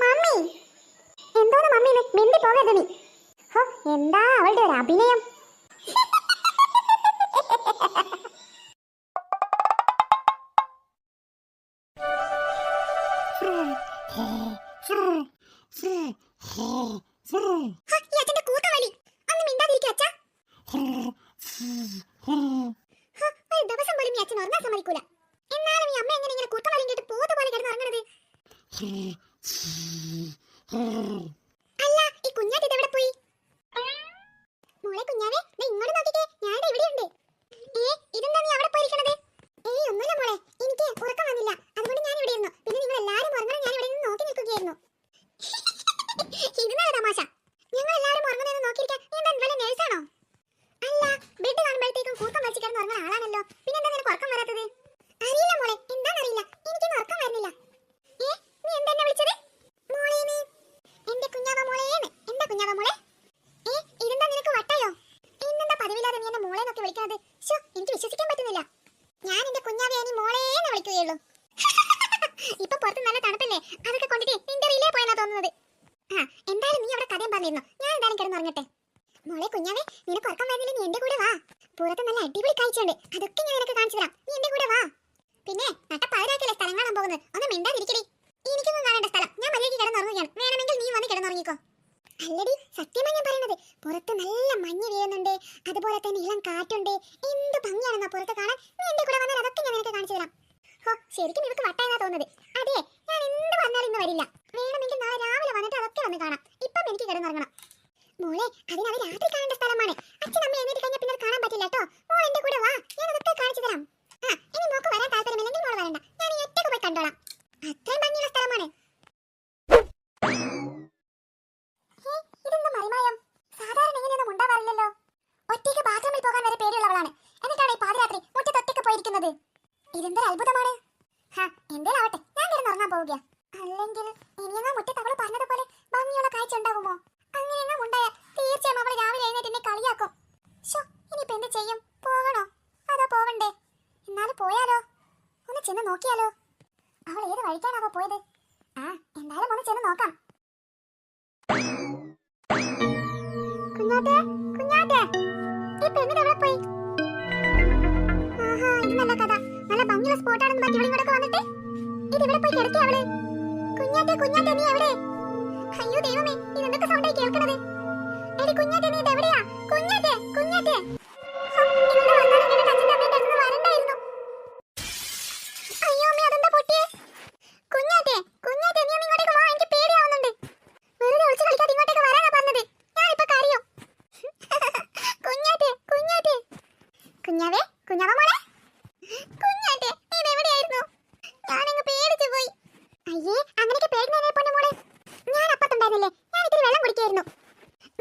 മമ്മി എന്തോന്ന് മമ്മി മിണ്ടി പോകരുത് നീ. ഹോ എന്താ അവളുടെ ഒരു അഭിനയം. ദിവസം പോലും ഈ അച്ഛൻ ഉറങ്ങാൻ സമ്മതിക്കൂല. എന്നാലും ഈ അമ്മ എങ്ങനെ ഇങ്ങനെ കൂത്തവലി കേട്ട് പോത്ത പോലെ കിടന്ന് ഉറങ്ങണത്? അല്ല ഈ കുഞ്ഞാറ്റ എവിടെ പോയി? മോളെ കുഞ്ഞാവേ, ഇങ്ങോട്ട് നോക്കിക്കേ, ഞാൻ ഇവിടെയുണ്ട്. ഇതെന്താ നീ അവിടെ പോയിരിക്കണത്? ഒന്നുമില്ല മോളെ, എനിക്ക് ഉറക്കം വന്നില്ല, അതുകൊണ്ട് ഞാൻ ഇവിടെ ഇരുന്നു. പിന്നെ നിങ്ങൾ എല്ലാവരും ഉറങ്ങണം, ഞാൻ ഇവിടെ നിന്ന് നോക്കി നിൽക്കുകയായിരുന്നു. ഇരുന്നാണ് തമാശ. ഞങ്ങൾ എല്ലാവരും ഉറങ്ങുന്നതെന്ന് നോക്കിയിരിക്കാൻ നീ എന്താ വല്ല നേഴ്സാണോ? അല്ല, ബെഡ് കാണുമ്പോഴത്തേക്കും കൂത്തം വലിച്ചു കിടന്ന് ഉറങ്ങുന്ന ആളാണല്ലോ, പിന്നെന്താ നിനക്ക് ഉറക്കം വരാത്തത്? അറിയില്ല മോളെ, എന്താണെന്നറിയില്ല, എനിക്കൊന്നും ഉറക്കം വരുന്നില്ല. നീ എന്താ എന്നെ വിളിച്ചത്? മോളെ എന്റെ കുഞ്ഞ് ഇപ്പൊ പുറത്ത് നല്ല തണുപ്പല്ലേ, അതൊക്കെ കൊണ്ടിട്ട് നിന്റെ റിലേ പോയെന്നാ തോന്നുന്നത്. ആ എന്തായാലും നീ അവിടെ കഥയും പറഞ്ഞിരുന്നു, ഞാൻ എന്തായാലും കിടന്നുറങ്ങട്ടെ. മോളെ കുഞ്ഞാവേ, നിനക്ക് ഉറക്കം വരുന്നില്ല, നീ എന്റെ കൂടെ വാ. പുറത്ത് നല്ല അടിപൊളി കാഴ്ചയുണ്ട്, അതൊക്കെ ഞാൻ നിനക്ക് കാണിച്ചു തരാം, നീ എന്റെ കൂടെ വാ. പിന്നെ നട്ടപ്പാതിരാക്കല്ലേ സ്ഥലം കാണാൻ പോകുന്നത്, ഒന്ന് മിണ്ടാതിരിക്കടി. എനിക്കൊന്നും കാണേണ്ട സ്ഥലം, ഞാൻ മര്യാദയ്ക്ക് കിടന്നുറങ്ങുകയാണ്, വേണമെങ്കിൽ നീ വന്ന് കിടന്നുറങ്ങിക്കോ. അല്ലടി സത്യമാ ഞാൻ പറയുന്നത്, പുറത്ത് നല്ല മഞ്ഞ് വീഴുന്നുണ്ട്, അതുപോലെ തന്നെ ഇളം കാറ്റുണ്ട്, എന്ത് ഭംഗിയാണെന്നാ പുറത്ത് കാണാൻ. നീ എന്റെ കൂടെ വന്നാൽ അതൊക്കെ ഞാൻ നിനക്ക് കാണിച്ചു തരാം. ഓ ശരിക്കും നിനക്ക് വട്ടായെന്നാ തോന്നുന്നത്. അതെ, ഞാൻ എന്ത് വന്നാലും ഇന്ന് വരില്ല, വേണമെങ്കിൽ നാളെ രാവിലെ വന്നിട്ട് അതൊക്കെ വന്ന് കാണാം. ഇപ്പം എനിക്ക് കിടന്നുറങ്ങണം. മോളെ അതിനത് രാത്രി കാണേണ്ട സ്ഥലമാണ്, അച്ഛൻ അമ്മ എഴുന്നേറ്റ് കഴിഞ്ഞാൽ പിന്നെ കാണാൻ പറ്റില്ല കേട്ടോ. മോൾ എന്റെ കൂടെ വാ, ഞാൻ അതൊക്കെ കാണിച്ചു തരാം. ആ ഇനി മോക്ക് വരാൻ താല്പര്യമില്ലെങ്കിൽ മോൾ വരണ്ട, ഞാൻ ഈ ഒറ്റയ്ക്ക് പോയി കണ്ടോളാം, അത്രയും ഭംഗിയുള്ള സ്ഥലമാണ്. ഇതെന്താ മറിമായം, സാധാരണ ഇങ്ങനെയൊന്നും ഉണ്ടാവാറില്ലല്ലോ. ഒറ്റയ്ക്ക് ബാത്റൂമിൽ പോകാൻ വരെ പേടിയുള്ളവളാണ്, എന്നിട്ടാണ് ഈ പാതിരാത്രി മുറ്റത്ത് ഒറ്റയ്ക്ക് പോയിരിക്കുന്നത്. ഇതെന്തൊരു അത്ഭുതമാണ്. എന്തേലാവട്ടെ, ഞാൻ കിടന്നുറങ്ങാൻ പോവുക. അല്ലെങ്കിൽ ഇനിയെങ്ങാ മുറ്റത്ത് അവള് പറഞ്ഞതുപോലെ ഭംഗിയുള്ള കാഴ്ച ഉണ്ടാവുമോ? അങ്ങനെയെങ്ങാ ഉണ്ടായാൽ തീർച്ചയായും അവള് രാവിലെ എഴുന്നേറ്റ് എന്നെ കളിയാക്കും. ഇനിയിപ്പോ എന്ത് ചെയ്യും? പോകണോ അതോ പോവണ്ടേ? എന്നാലും പോയാലോ, ഒന്ന് ചെന്ന് നോക്കിയാലോ. അവൾ ഏത് വഴിക്കാണാവോ പോയത്? എന്തായാലും ഒന്ന് ചെന്ന് നോക്കാം. കുഞ്ഞാറ്റേ, കുഞ്ഞാറ്റേ, ഈ പെണ്ണിന് എവിടെ പോയി? ആഹാ, ഇത് നല്ല കഥ, നല്ല ഭംഗിയുള്ള സ്പോട്ടാണെന്ന് പറഞ്ഞ് ഇവിടെ ഇങ്ങോട്ടൊക്കെ വന്നിട്ട് ഇത് ഇവിടെ പോയി കിടത്തി അവള്. കുഞ്ഞാറ്റേ, കുഞ്ഞാറ്റേ, നീ എവിടെ? അയ്യോ ദൈവമേ, ഇതെന്തൊക്കെ സൗണ്ടായി കേൾക്കണത്? എടി കുഞ്ഞാറ്റേ, നീ ഇതെവിടെയാ? കുഞ്ഞാറ്റേ, കുഞ്ഞാറ്റേ. ഇവളുടെ വർത്താനം കേട്ടിട്ട് അച്ഛൻ്റെ അമ്മേൻ്റെ അടുത്ത് വരണ്ടായിരുന്നു. അയ്യോ അമ്മേ, അതെന്താ പൊട്ടിയേ? കുഞ്ഞാറ്റേ, കുഞ്ഞാറ്റേ, നീ ഒന്ന് ഇങ്ങോട്ടേക്ക് വാ, എനിക്ക് പേടിയാവുന്നുണ്ട്. വെറുതെ ഒളിച്ച് കളിക്കാതെ ഇങ്ങോട്ടേക്ക് വരാനാ പറഞ്ഞത്, ഞാനിപ്പോ കരയും. കുഞ്ഞാറ്റേ, കുഞ്ഞാറ്റേ, കുഞ്ഞാവേ, കുഞ്ഞാവ മോളെ, കുഞ്ഞാറ്റേ, നീ ഇതെവിടെയായിരുന്നു? ഞാനങ്ങ് പേടിച്ചു പോയി. അയ്യേ, അങ്ങനെയൊക്കെ പേടിനെ പൊന്നു മോളെ, ഞാൻ അപ്പത്തുണ്ടായിരുന്നില്ലേ, ഞാൻ ഇത്തിരി വെള്ളം കുടിക്കായിരുന്നു.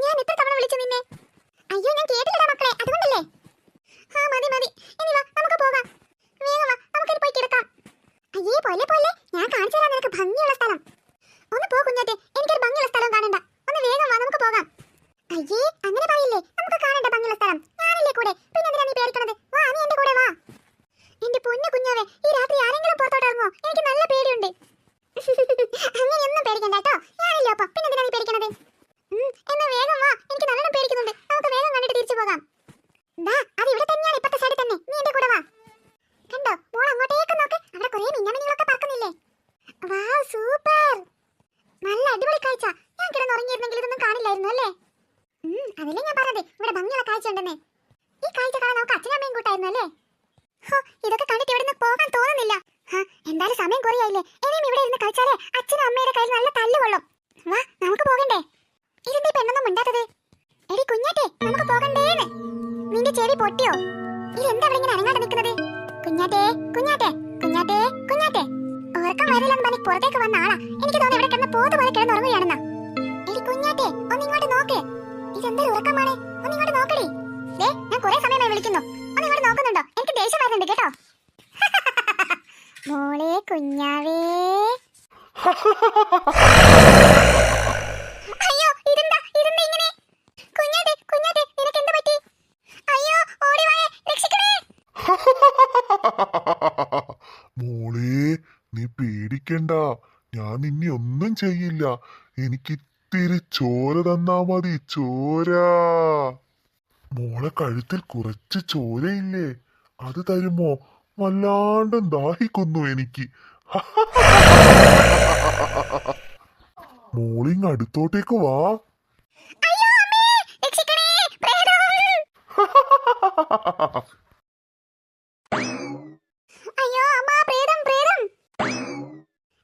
ഞാൻ എത്ര തവണ വിളിച്ചു നിന്നെ? അയ്യോ ഞാൻ കേട്ടില്ലടാ മക്കളെ, അതുകൊണ്ടല്ലേ. മതി മതി, ഇനി വാ നമുക്ക് പോകാം, വേഗം വാ, നമുക്കിനി പോയി കിടക്കാം. അയ്യേ പോലെ പോലെ, ഞാൻ കാണിച്ചു തരാം നിനക്ക് ഭംഗിയുള്ള സ്ഥലം. ഒന്ന് പോ കുഞ്ഞാറ്റേ, എനിക്കൊരു ഭംഗിയുള്ള സ്ഥലം കാണണ്ട, ഒന്ന് വേഗം വാ, നമുക്ക് പോകാം. അയ്യേ അങ്ങനെ പറയില്ലേ, നമുക്ക് കാണണ്ട ഭംഗിയുള്ള സ്ഥലം, ഞാനില്ലേ കൂടെ, പിന്നെ എന്തിനാ നീ പേടിക്കണത്? വാ, നീ എന്റെ കൂടെ വാ. എന്റെ പൊന്നു കുഞ്ഞാവേ, ഈ രാത്രി ആരെങ്കിലും പുറത്തോട്ട് ഇറങ്ങോ? എനിക്ക് നല്ല പേടിയുണ്ട്. അങ്ങനെയൊന്നും പേടിക്കണ്ട കേട്ടോ, ഞാനില്ലേ ഒപ്പം, പിന്നെ എന്തിനാ നീ പേടിക്കണത്? എന്നാ വേഗം വാ, എനിക്ക് നല്ലോണം പേടിക്കുന്നുണ്ട്, നമുക്ക് വേഗം കണ്ടിട്ട് തിരിച്ചു പോകാം. അത് ഇവിടെ തന്നെയാണ്, ഇപ്പത്തെ സൈഡിൽ തന്നെ, നീ എന്റെ കൂടെ വാ. കണ്ടോ മോൾ, അങ്ങോട്ടേക്ക് നോക്ക്, അവിടെ കുറേ മിന്നമിനികളൊക്കെ പറക്കുന്നില്ലേ. വാവ്, സൂപ്പർ, നല്ല അടിപൊളി കാഴ്ച. ഞാൻ കിടന്നുറങ്ങിയിരുന്നെങ്കിൽ ഇതൊന്നും കാണില്ലായിരുന്നു അല്ലേ? അതല്ലേ ഞാൻ പറഞ്ഞത്, ഇവിടെ ഭംഗിയുള്ള കാഴ്ച ഉണ്ടെന്നേ. ഈ കാഴ്ച കാണാൻ നമുക്ക് അച്ഛനും അമ്മയും കൂട്ടായിരുന്നു അല്ലേ? ഇതൊക്കെ കണ്ടിട്ട് ഇവിടെ നിന്ന് പോകാൻ തോന്നുന്നില്ല. എന്തായാലും സമയം കുറയായില്ലേ, ഇനിയും ഇവിടെ ഇരുന്ന് കളിച്ചാലേ അച്ഛനും അമ്മയുടെ കയ്യിൽ നല്ല തല്ലുകൊള്ളും. വാ, നമുക്ക് പോകണ്ടേ? ഇതെന്താ പെണ്ണൊന്നും ഉണ്ടാത്തത്? എടി കുഞ്ഞാറ്റേ, നമുക്ക് പോകണ്ടേന്ന്. നിന്റെ ചെവി പൊട്ടിയോ? ഇതെന്താ ഇവിടെ ഇങ്ങനെ അനങ്ങാതെ നിൽക്കുന്നത്? കുഞ്ഞാറ്റേ, കുഞ്ഞാറ്റേ, കുഞ്ഞാറ്റേ, കുഞ്ഞാറ്റേ. ഉറക്കം വരില്ലെന്ന് പറഞ്ഞ് പുറത്തേക്ക് വന്ന ആളാ, എനിക്ക് തോന്നി ഇവിടെ കിടന്ന് പോത്ത് പോലെ കിടന്നുറങ്ങുകയാണെന്നാ. എടി കുഞ്ഞാറ്റേ, ഒന്നിങ്ങോട്ട് നോക്ക്, ഇതെന്തൊരു ഉറക്കമാണ്, ഒന്നിങ്ങോട്ട് നോക്കടി. ഞാൻ കുറെ സമയമായി വിളിക്കുന്നു, ഒന്നിങ്ങോട്ട് നോക്കുന്നുണ്ടോ? എനിക്ക് ദേഷ്യം വരുന്നുണ്ട് കേട്ടോ. മോളെ കുഞ്ഞാവേ. അയ്യോ ഇതെന്താ ഇങ്ങനെ? കുഞ്ഞാറ്റേ, കുഞ്ഞാറ്റേ, നിനക്ക് എന്താ പറ്റി? അയ്യോ ഓടി വായേ, രക്ഷിക്കണേ. മോളെ നീ പേടിക്കണ്ട, ഞാൻ നിന്നെ ഒന്നും ചെയ്യില്ല. എനിക്കിത്തിരി ചോര തന്നാ മതി, ചോര. മോളെ കഴുത്തിൽ കുറച്ച് ചോരയില്ലേ, അത് തരുമോ? വല്ലാണ്ട് ദാഹിക്കുന്നു എനിക്ക്. മോളിങ് അടുത്തോട്ടേക്ക് വാ. അയ്യോ അമ്മേ, രക്ഷിക്കണേ, പ്രേതം. അയ്യോ അമ്മ, പ്രേതം, പ്രേതം.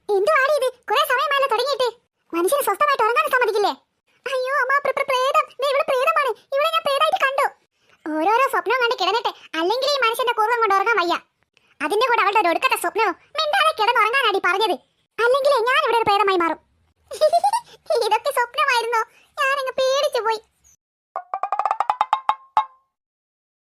എന്തുവാടി ഇത്? കുറെ സമയമായല്ലോ തുടങ്ങിയിട്ട്, മനുഷ്യന് സ്വസ്ഥമായിട്ട് ഉറങ്ങാൻ സമ്മതിക്കില്ലേ? അയ്യോ അമ്മ, പ്രേതം, ഇവിടെ പ്രേതമാണ്, ഇവിടെ ഞാൻ പ്രേതമായിട്ട് കണ്ടു. ഓരോരോ സ്വപ്നം കണ്ട് കിടന്നിട്ട് അല്ലെങ്കിൽ ഈ മനുഷ്യന്റെ കൂർവം കൊണ്ട് ഉറങ്ങാൻ വയ്യ. അതിന്റെ കൂടെ അവളുടെ ഒരു ഒടുക്കത്തെ സ്വപ്നവും മിണ്ടാതെ കിടന്നുറങ്ങാനാടി പറഞ്ഞത്, അല്ലെങ്കിൽ ഞാൻ ഇവിടെ ഒരു പ്രേതമായി മാറും. ഇതൊക്കെ സ്വപ്നമായിരുന്നോ? ഞാനങ്ങ് പേടിച്ചു പോയി.